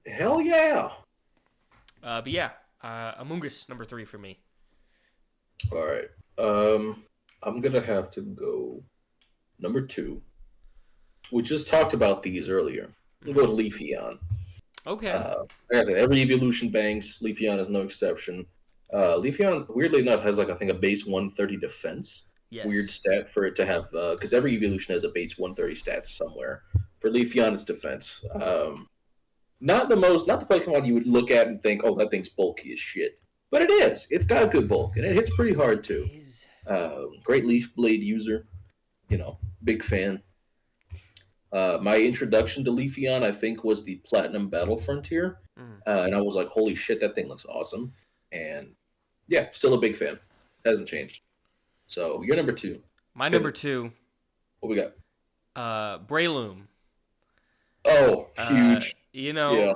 Hell yeah. But yeah, Amoonguss number 3 for me. All right. I'm gonna have to go number 2. We just talked about these earlier. We'll go with Leafeon. Okay. Like I said, every evolution bangs. Leafeon is no exception. Leafeon, weirdly enough, has like I think a base 130 defense. Yes. Weird stat for it to have, because every evolution has a base 130 stats somewhere. For Leafeon, it's defense. Not the Pokemon you would look at and think, oh, that thing's bulky as shit. But it is. It's got a good bulk, and it hits pretty hard too. It is. Great Leaf Blade user. Big fan. My introduction to Leafeon, I think, was the Platinum Battle Frontier. And I was like, holy shit, that thing looks awesome. And yeah, still a big fan. Hasn't changed. So you're number 2. My number 2, What we got? Breloom. Oh, huge. Yeah.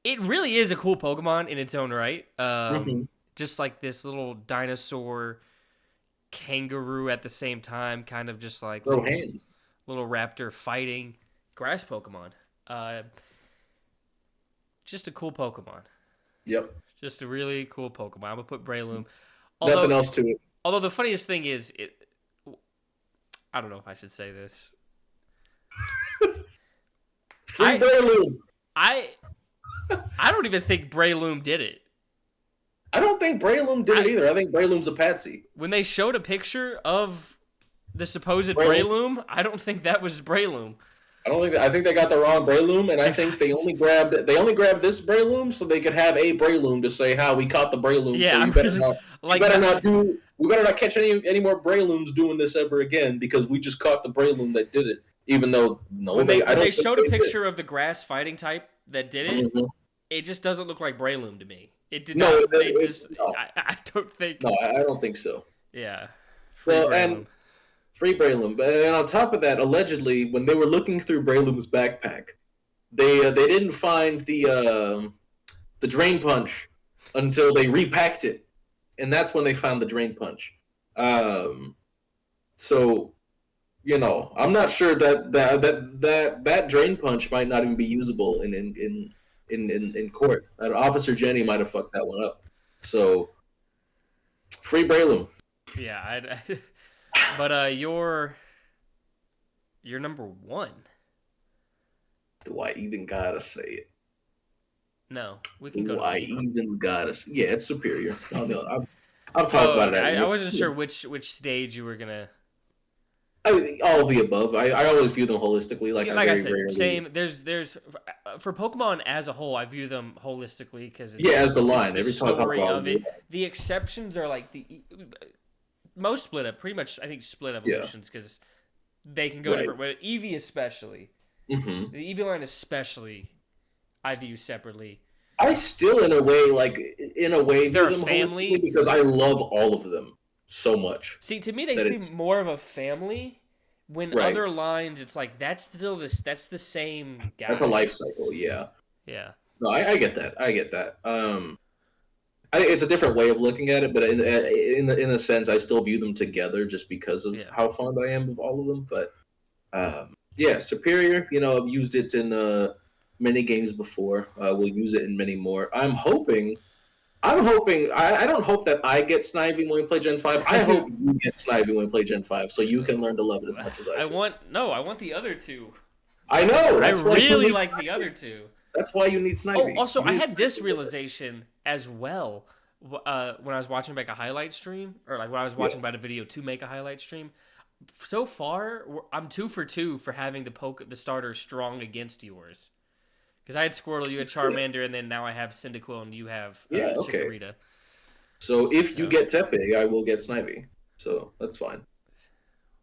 It really is a cool Pokemon in its own right. Mm-hmm. Just like this little dinosaur kangaroo at the same time, kind of just like Throw hands. little raptor fighting grass Pokemon. Just a cool Pokemon. Yep. Just a really cool Pokemon. I'm gonna put Breloom. Nothing else to it. Although the funniest thing is, I don't know if I should say this. Free Breloom. I don't even think Breloom did it. I don't think Breloom did it either. I think Breloom's a patsy. When they showed a picture of the supposed Breloom? Breloom, I don't think that was Breloom. I think they got the wrong Breloom, and I think they only grabbed this Breloom so they could have a Breloom to say how we caught the Breloom. Yeah, so we better not catch any more Brelooms doing this ever again because we just caught the Breloom that did it. Even though when they showed a picture of the grass fighting type that did it, mm-hmm. It just doesn't look like Breloom to me. It did no, not. No. I don't think. No, I don't think so. Yeah. And free Breloom. And on top of that, allegedly, when they were looking through Breloom's backpack, they didn't find the Drain Punch until they repacked it, and that's when they found the Drain Punch. So, I'm not sure that Drain Punch might not even be usable in court. Officer Jenny might have fucked that one up. So, free Breloom. Yeah, but you're number 1. Do I even gotta say it? No, we can go Ooh, to I least. even got us. Yeah, it's superior. I've talked Oh, about it okay. at I length. wasn't sure which stage you were gonna. All of the above. I always view them holistically. Like Yeah, I like I very said, rarely. same. There's for Pokemon as a whole, I view them holistically because Yeah, as the it's line. the Every time I talk story about of it, it. The exceptions are like the most split up. Pretty much, I think split yeah, evolutions because they can go right. different ways. Eevee especially, hmm the Eevee line especially, I view separately. I still, in a way, They're view a them holistically family. because I love all of them so much See, to me, they that seem it's more of a family. When right. other lines, it's like that's still this. That's the same That's a guy. life cycle. Yeah. Yeah. No, I get that. I get that. I think it's a different way of looking at it, but in the sense, I still view them together just because of Yeah. how fond I am of all of them. But yeah, Superior. I've used it in many games before. We'll use it in many more. I'm hoping. I'm hoping. I don't hope that I get Snivy when we play Gen 5. I hope you get Snivy when we play Gen 5 so you can learn to love it as much as I can. I want the other two. I know. I That's why you really need like the Snivy. other two. That's why you need Oh, Snivy. also, You I need had this Snivy. realization as well when I was watching like a highlight stream, or like when I was Yeah. watching about a video to make a highlight stream. So far, I'm 2 for 2 for having the starter strong against yours. Because I had Squirtle, you had Charmander, and then now I have Cyndaquil, and you have Yeah, okay. Chikorita. So if you So get Tepe, I will get Snivy. So that's fine.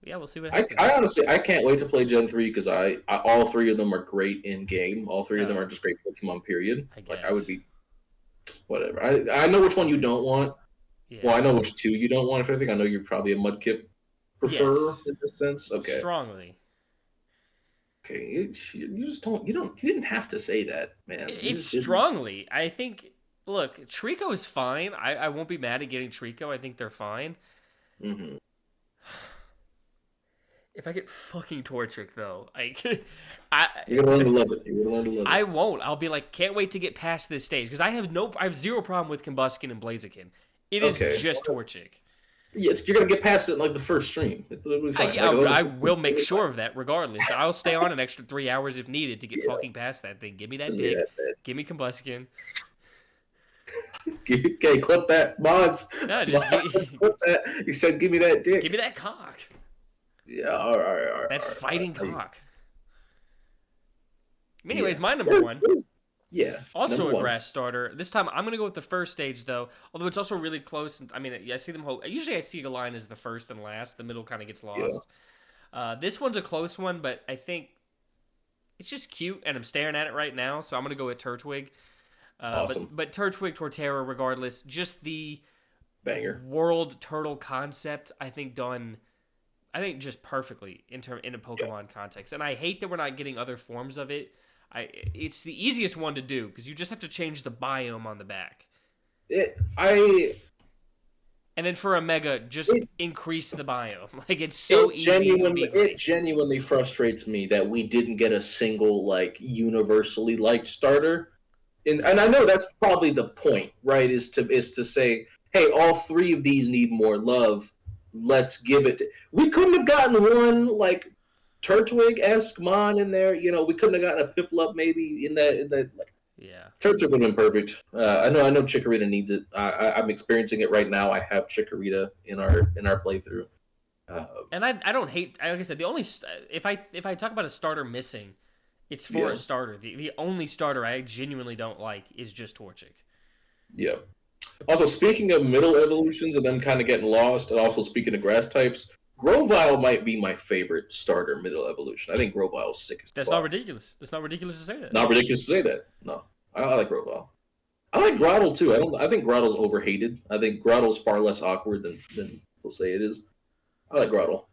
yeah, we'll see what I happens. honestly I can't wait to play Gen 3 because I all three of them are great in game. All three of them are Oh, just great Pokemon. Period. I Like I would guess. be whatever. I know which one you don't want. Well, Yeah. I know which two you don't want. If anything, I know you're probably a Mudkip preferrer Yes. in this sense. Okay. Strongly. Okay. You just don't. You didn't have to say that, man. You It's just didn't. strongly. I think. Look, Trico is fine. I won't be mad at getting Trico. I think they're fine. hmm If I get fucking Torchic though, I You're gonna learn to love it. You're gonna learn to love it. I won't. I'll be like, can't wait to get past this stage because I have zero problem with Combuskin and Blaziken. It is Okay. just Torchic. Yes, you're gonna get past it in like the first stream. It'll be fine. I will make sure of that regardless. I'll stay on an extra 3 hours if needed to get Yeah. fucking past that thing. Give me that Yeah. dick. Give me Combuskin. Okay, clip that, mods. No, Mods, clip that. You said, "Give me that dick." give me that cock. Yeah, all right, all right. That all right, fighting all right. cock. Yeah. Anyways, my number one. Yeah. Also Number a one. grass starter. This time I'm gonna go with the first stage though. Although it's also really close. I mean, I see them. Usually I see a line as the first and last. The middle kind of gets Yeah. lost. This one's a close one, but I think it's just cute, and I'm staring at it right now. So I'm gonna go with Turtwig. Awesome. But Turtwig, Torterra, regardless, just the Banger. world turtle concept. I think done. I think just perfectly in a Yeah. Pokemon context, and I hate that we're not getting other forms of it. It's the easiest one to do because you just have to change the biome on the back, I and then for a Mega, just it, increase the biome. Like it's so it easy. It would be genuinely great. frustrates me that we didn't get a single like universally liked starter. And I know that's probably the point, right? Is to say, hey, all three of these need more love. Let's give it. We couldn't have gotten one like Turtwig-esque Mon in there. We couldn't have gotten a Piplup maybe in that. Like, Yeah. Turtwig would have been perfect. I know Chikorita needs it. I'm experiencing it right now. I have Chikorita in our playthrough. Um, And I don't hate. Like I said, the only if I talk about a starter missing, it's for yeah, a starter. The only starter I genuinely don't like is just Torchic. yeah. Also, speaking of middle evolutions and them kind of getting lost, and also speaking of grass types, Grovyle might be my favorite starter middle evolution. I think Grovyle's sick as That's not fuck. ridiculous. That's not ridiculous to say that. Not ridiculous to say that. No, I like Grovyle. I like Groudle too. I think Groudle's overhated. I think Groudle's far less awkward than people say it is. I like Groudle.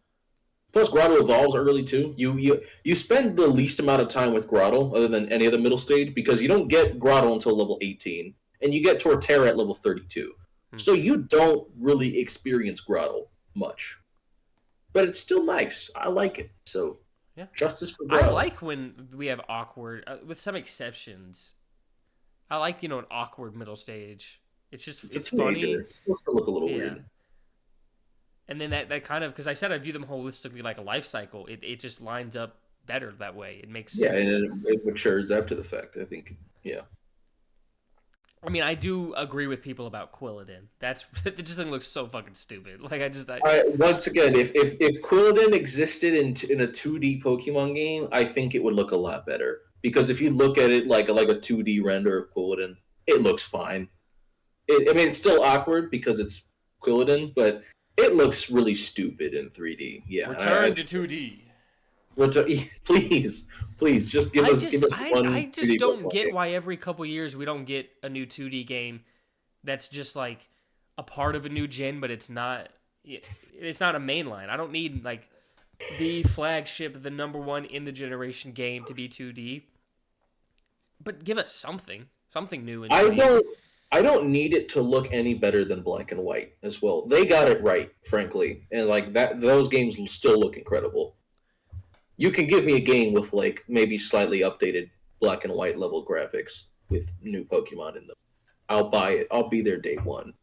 Plus, Groudle evolves early too. You spend the least amount of time with Groudle, other than any other middle stage, because you don't get Groudle until level 18, and you get Torterra at level 32. So you don't really experience Groudle much, but it's still nice. I like it. So Yeah. justice for I Groudle. like when we have awkward, with some exceptions. I like an awkward middle stage. It's just It's a it's teenager. funny. It's supposed to look a little Yeah. weird. And then that kind of because I said I view them holistically like a life cycle. It just lines up better that way. It makes Yeah, sense. and it matures after the fact. I think. Yeah. I mean, I do agree with people about Quilladin. That's it. Just thing looks so fucking stupid. Like Once again, if Quilladin existed in a 2D Pokemon game, I think it would look a lot better. Because if you look at it like a 2D render of Quilladin, it looks fine. I mean, it's still awkward because it's Quilladin, but it looks really stupid in 3D. Yeah, return to 2D. Please, just give us one. I just 2D don't Pokemon get game. why every couple years we don't get a new 2D game that's just like a part of a new gen, but it's not a mainline. I don't need like the flagship, the number one in the generation game to be 2D. But give us something new in 2D. I don't need it to look any better than Black and White as well. They got it right, frankly, and like that, those games will still look incredible. You can give me a game with like maybe slightly updated Black and White level graphics with new Pokemon in them. I'll buy it. I'll be there day one.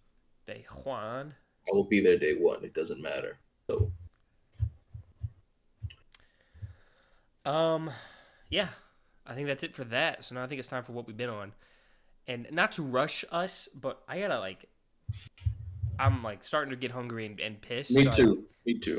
Day Juan. I will be there day one. It doesn't matter. So, yeah, I think that's it for that. So now I think it's time for what we've been on, and not to rush us, but I gotta I'm like starting to get hungry and pissed. Me too.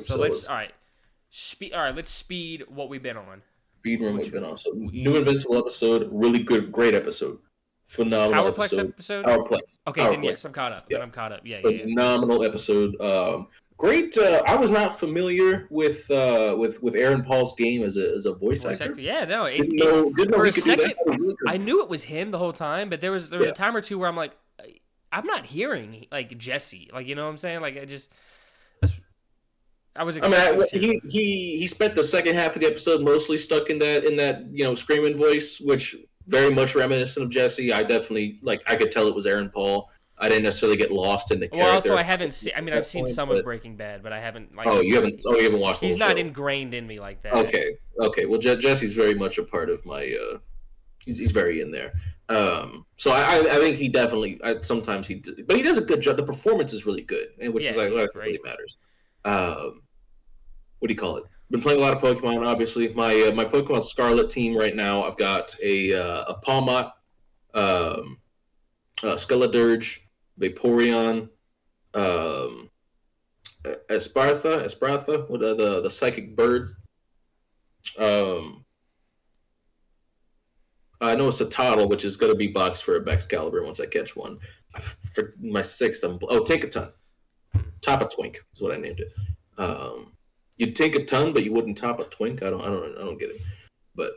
So let's let's speed what we've been on. Speed run we've been on. So new Invincible episode, really good, great episode. Phenomenal episode. Powerplex. Okay, Powerplex. then yes, I'm caught up. Yeah. Then I'm caught up. Yeah, Phenomenal episode. Great. I was not familiar with Aaron Paul's game as a voice actor. Yeah, no. Didn't know for he a could second, do that. That was really good. I knew it was him the whole time, but there was a time or two where I'm like, I'm not hearing like Jesse. Like, you know what I'm saying? Like I was expecting he spent the second half of the episode mostly stuck in that screaming voice, which very much reminiscent of Jesse. I definitely I could tell it was Aaron Paul. I didn't necessarily get lost in the character. Well, also I haven't seen. I mean, I've seen some of Breaking Bad, but I haven't. You haven't watched the whole He's not show. ingrained in me like that. Okay. Well, Jesse's very much a part of my. He's very in there. So I think he definitely. Sometimes he, but he does a good job. The performance is really good, and which is what really matters. What do you call it? Been playing a lot of Pokemon, obviously. My Pokemon Scarlet team right now. I've got a Palmot, Skeledirge, Vaporeon, Espartha, what the psychic bird. I know it's a Toddle, which is going to be boxed for a Excalibur once I catch one. For my sixth, Tinkaton. Top a Twink is what I named it. You'd tink a ton, but you wouldn't top a twink. I don't get it. But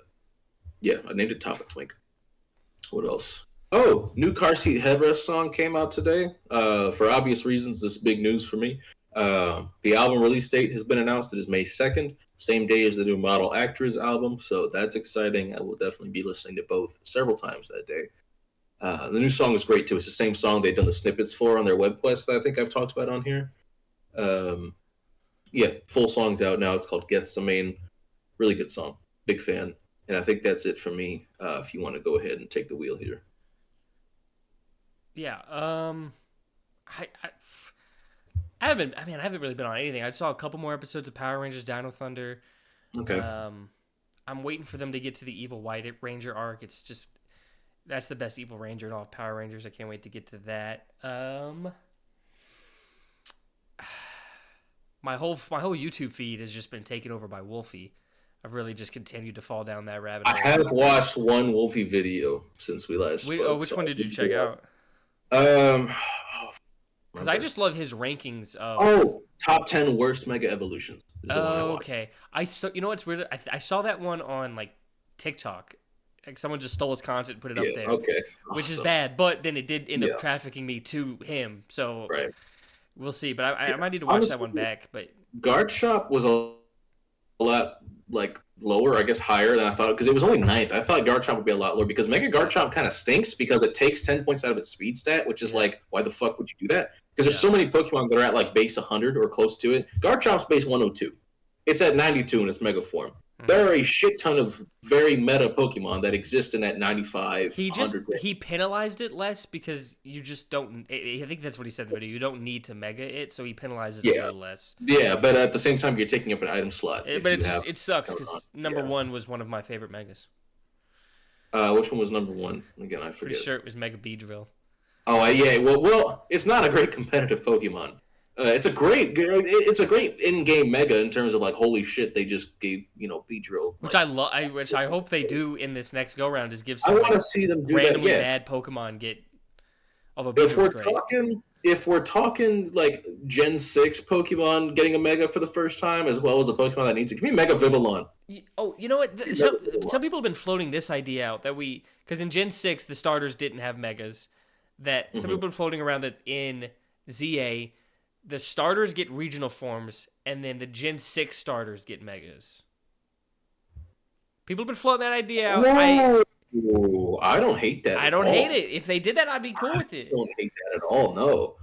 yeah, I named it Top a Twink. What else? Oh, new car seat headrest song came out today. For obvious reasons, this is big news for me. The album release date has been announced. It is May 2nd, same day as the new Model Actors album. So that's exciting. I will definitely be listening to both several times that day. The new song is great too. It's the same song they've done the snippets for on their web quest that I think I've talked about on here. Yeah, full song's out now. It's called Gethsemane. Really good song. Big fan. And I think that's it for me. If you want to go ahead and take the wheel here. Yeah. I haven't really been on anything. I saw a couple more episodes of Power Rangers Dino Thunder. Okay. I'm waiting for them to get to the Evil White Ranger arc. It's just that's the best Evil Ranger in all of Power Rangers. I can't wait to get to that. My whole YouTube feed has just been taken over by Wolfie. I've really just continued to fall down that rabbit hole. I have watched one Wolfie video since we last spoke. Which one did you check out? Because I just love his rankings of top 10 worst Mega Evolutions. Okay. You know what's weird? I saw that one on like TikTok. Like someone just stole his content and put it up there. Okay. Which is bad, but then it did end up trafficking me to him. So we'll see. But I might need to watch that one back. But Guard Shop was a lot lower, I guess higher than I thought, because it was only 9th. I thought Guard Chomp would be a lot lower because Mega Guard Chomp kind of stinks because it takes 10 points out of its speed stat, which is why the fuck would you do that? Because there's so many Pokemon that are at base 100 or close to it. Guard Chomp's base 102. It's at 92 in its Mega form. There are a shit ton of very meta Pokemon that exist in that 95. He penalized it less because you just don't. I think that's what he said in the video. You don't need to Mega it, so he penalizes it a little less. Yeah, but at the same time, you're taking up an item slot. But it sucks because number 1 was one of my favorite Megas. Which one was number 1? Again, I forget. Pretty sure it was Mega Beedrill. Oh yeah, well, it's not a great competitive Pokemon. It's a great in-game mega in terms of like, holy shit, they just gave Beedrill Which like. I love. Which I hope they do in this next go round is give I some want like to see them do that. randomly Yeah, bad Pokemon get. Although if Beedrill's we're great. talking, like Gen 6 Pokemon getting a mega for the first time, as well as a Pokemon that needs it, give me Mega Vivillon. Oh, you know what? Give me Some Mega Vivillon. some people have been floating this idea out that because in Gen 6 the starters didn't have megas. That some people Mm-hmm. have been floating around that in ZA the starters get regional forms and then the Gen 6 starters get megas. People have been floating that idea out. Whoa, I don't hate that I at don't hate all. it. If they did that, I'd be cool with I it. don't hate that at all. No.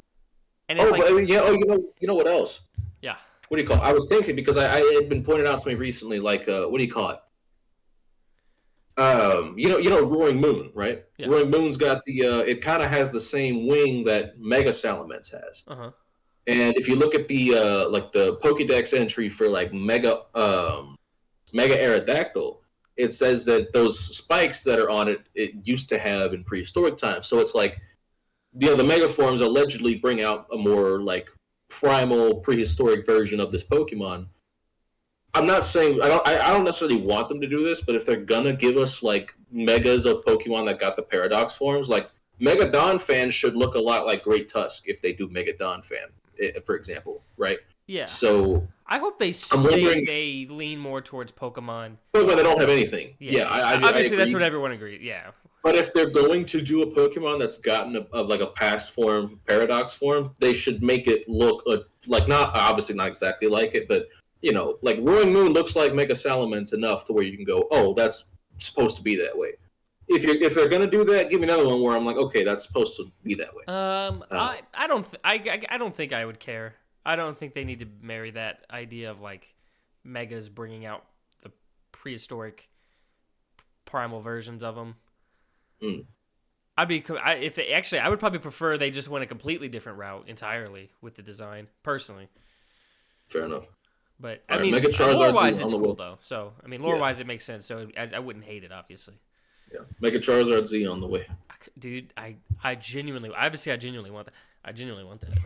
And it's Oh, like, but yeah. Oh, you know what else? yeah, What do you call it? I was thinking because I had been pointed out to me recently, like what do you call it? Roaring Moon, right? yeah, Roaring Moon's got the it kind of has the same wing that Mega Salamence has. uh huh, And if you look at the like the Pokédex entry for like Mega Aerodactyl, it says that those spikes that are on it used to have in prehistoric times. So it's like the Mega forms allegedly bring out a more like primal prehistoric version of this Pokemon. I'm not saying I don't necessarily want them to do this, but if they're gonna give us like megas of Pokemon that got the Paradox forms, like Mega Donphan should look a lot like Great Tusk if they do Mega Donphan, for example, right? yeah. So I hope they I'm wondering, they lean more towards Pokemon. Pokemon that don't have anything. Yeah, obviously that's what everyone agreed. Yeah, But if they're going to do a Pokemon that's gotten like a past form, Paradox form, they should make it look like not obviously not exactly like it, but like Roaring Moon looks like Mega Salamence enough to where you can go, oh, that's supposed to be that way. If they're gonna do that, give me another one where I'm like, okay, that's supposed to be that way. I don't think I would care. I don't think they need to marry that idea of like megas bringing out the prehistoric primal versions of them. Mm. I would probably prefer they just went a completely different route entirely with the design personally. Fair enough. But All I right, mean, Mega Charizard's lore-wise, on it's the cool way. though. So I mean, lore-wise, it makes sense. So I wouldn't hate it, obviously. Yeah, Mega Charizard Z on the way. Dude, I genuinely want that. I genuinely want that.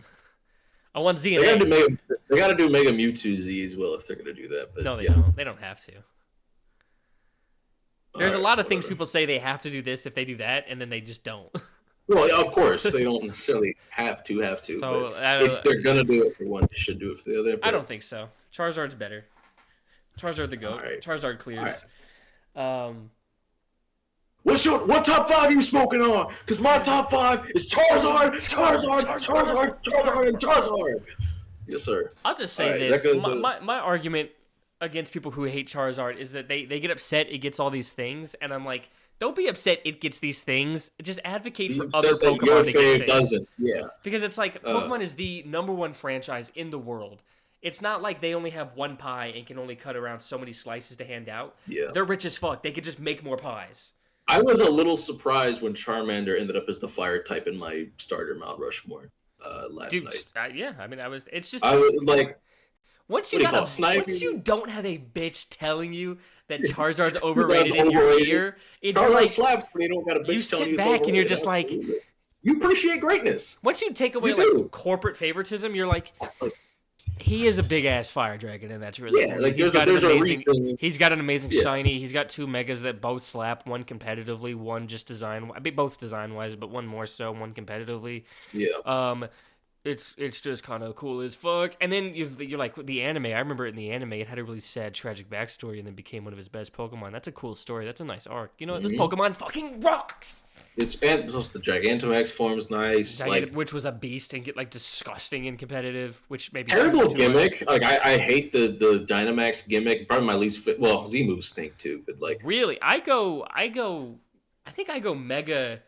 I want Z They and gotta, A. they gotta do Mega Mewtwo Z as well if they're gonna do that. But No, they yeah. don't. They don't have to. There's All a right, lot of things whatever. people say they have to do this if they do that, and then they just don't. Well, yeah, of course they don't necessarily have to, So but if they're gonna do it for one, they should do it for the other. I But, don't think so. Charizard's better. Charizard the goat. All right. Charizard clears. What top five are you smoking on? Because my top five is Charizard, and Charizard. Yes, sir. I'll just say All right, is this. that good? My argument against people who hate Charizard is that they get upset it gets all these things, and I'm like, don't be upset it gets these things. Just advocate for You other said that your Pokemon to get fave things. doesn't. Yeah. Because it's like Pokemon is the #1 franchise in the world. It's not like they only have one pie and can only cut around so many slices to hand out. Yeah. They're rich as fuck. They could just make more pies. I was a little surprised when Charmander ended up as the fire type in my starter Mount Rushmore last Dude, night. yeah, I mean, it's just I was like, once what do you call it, sniping? once you don't have a bitch telling you that Charizard's Charizard's overrated in your overrated. ear, it's Charizard like slaps, but you don't got a bitch you telling sit you it's back and you're overrated. just like, Absolutely. You appreciate greatness. once you take away You like do. corporate favoritism, you're like, he is a big ass fire dragon, and that's really Yeah, cool. like He's there's got a an amazing. reason. He's got an amazing Yeah. shiny. He's got 2 megas that both slap. One competitively, one just design. I mean, both design wise, but one more so. One competitively. Yeah. It's just kind of cool as fuck. And then you're like the anime. I remember in the anime, it had a really sad, tragic backstory, and then became one of his best Pokemon. That's a cool story. That's a nice arc. You know what? This Pokemon fucking rocks. It's plus the Gigantamax form's nice. Like Which was a beast and get like disgusting and competitive. Which maybe terrible too gimmick. much. Like I hate the Dynamax gimmick. Probably my least fit. Well, Z moves stink too, but like Really, I think I go Mega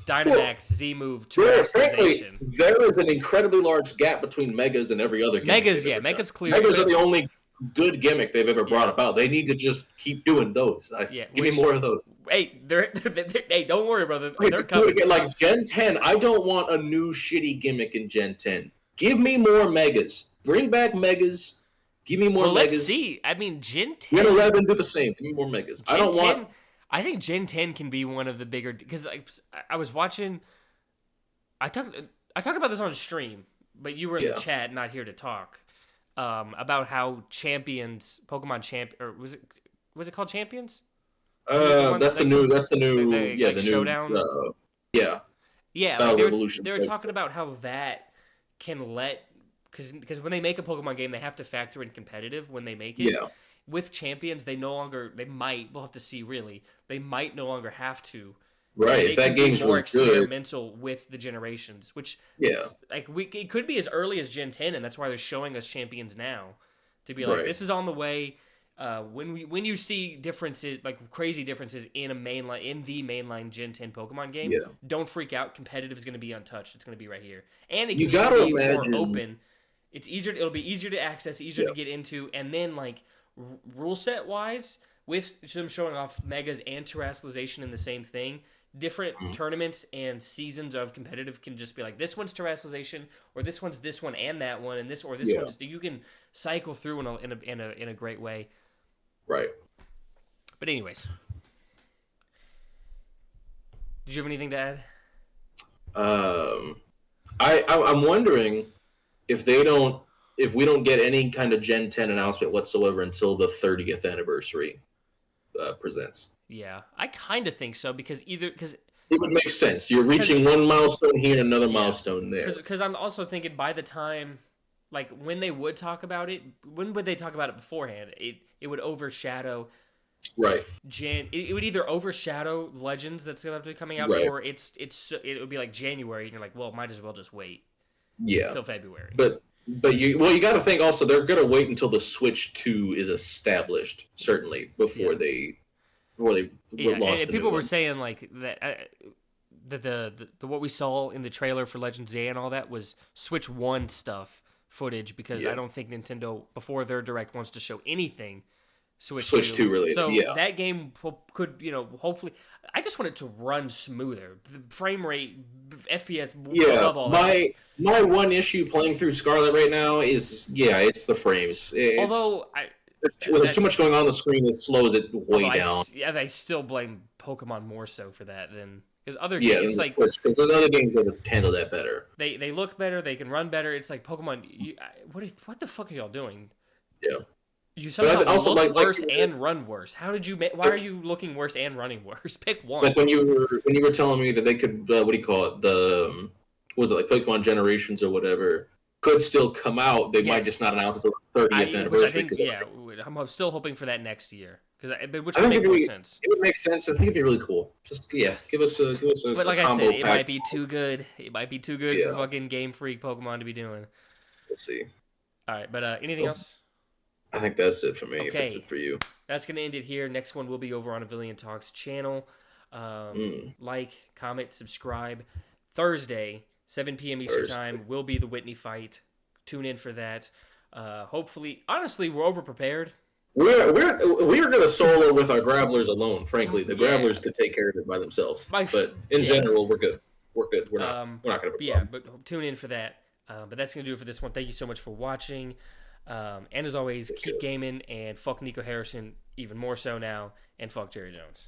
Dynamax Z move to frankly, maximization. there is an incredibly large gap between Megas and every other gimmick. Megas, they've yeah, ever Megas done. clear. Megas are the only good gimmick they've ever brought about. They need to just keep doing those. Give me more of those. Hey, hey, don't worry, brother. Wait, They're do it coming. again. Like Gen 10, I don't want a new shitty gimmick in Gen 10. Give me more Megas. Bring back Megas. Give me more Well, Megas. let's see. I mean, Gen 10. Gen 11 do the same. Give me more Megas. I don't want. I think Gen 10 can be one of the bigger because like I was watching I talked about this on stream, but you were in the chat, not here to talk. About how champions, Pokemon champ, or was it called champions? That's the new. That's the new. The the showdown. new. Yeah. Yeah, like Revolution. they were talking about how that can let because when they make a Pokemon game, they have to factor in competitive when they make it. Yeah. With champions, we'll have to see really. They might no longer have to. Right. If that game's more really experimental with the generations, which it could be as early as Gen 10, and that's why they're showing us champions now to be like this is on the way. When you see differences, like crazy differences in the mainline Gen 10 Pokemon game, don't freak out. Competitive is going to be untouched. It's going to be right here, and it can be more open. It's easier. It'll be easier to access, easier to get into, and then like rule set wise, with them showing off megas and terrestrialization in the same thing. Different tournaments and seasons of competitive can just be like this one's terrestrialization, or this one's this one and that one, and this one's you can cycle through in a great way. Right. But anyways, did you have anything to add? I'm wondering if we don't get any kind of Gen 10 announcement whatsoever until the 30th anniversary presents. Yeah, I kind of think so because it would make sense. You're reaching one milestone here and another milestone there. Because I'm also thinking by the time, like when they would talk about it, when would they talk about it beforehand? It would overshadow. Right. It would either overshadow Legends that's going to be coming out, or it would be like January, and you're like, well, might as well just wait. Yeah. Until February. But you got to think also they're going to wait until the Switch 2 is established, certainly before they launch. And people were saying like that the what we saw in the trailer for Legends A and all that was Switch 1 stuff footage because I don't think Nintendo before their Direct wants to show anything Switch 2 related. So that game could, hopefully I just want it to run smoother. The frame rate, FPS above all else. My one issue playing through Scarlet right now is it's the frames. There's too much going on the screen that slows it way down. I still blame Pokemon more so for that than because other games because there's other games that handle that better. They look better, they can run better. It's like Pokemon. What the fuck are y'all doing? Yeah, you somehow also look worse and run worse. How did you? Why are you looking worse and running worse? Pick one. Like when you were telling me that they could what do you call it? Was it like Pokemon Generations or whatever? Could still come out. They might just not announce it until the 30th anniversary. Which I think, I'm still hoping for that next year which would make more sense. It would make sense. I think it'd be really cool. Just give us a. But like I said, it might be too good. It might be too good for fucking Game Freak Pokemon to be doing. We'll see. All right, but anything else? I think that's it for me. Okay. If that's it for you, that's gonna end it here. Next one will be over on Avillion Talks channel. Like, comment, subscribe. Thursday, 7 p.m. Eastern Time will be the Whitney fight. Tune in for that. Hopefully, honestly, we're over prepared. We're going to solo with our Grabblers alone. Frankly, the Grabblers could take care of it by themselves. But in general, we're good. We're good. We're not going to. But tune in for that. But that's going to do it for this one. Thank you so much for watching. And as always, keep gaming and fuck Nico Harrison even more so now, and fuck Jerry Jones.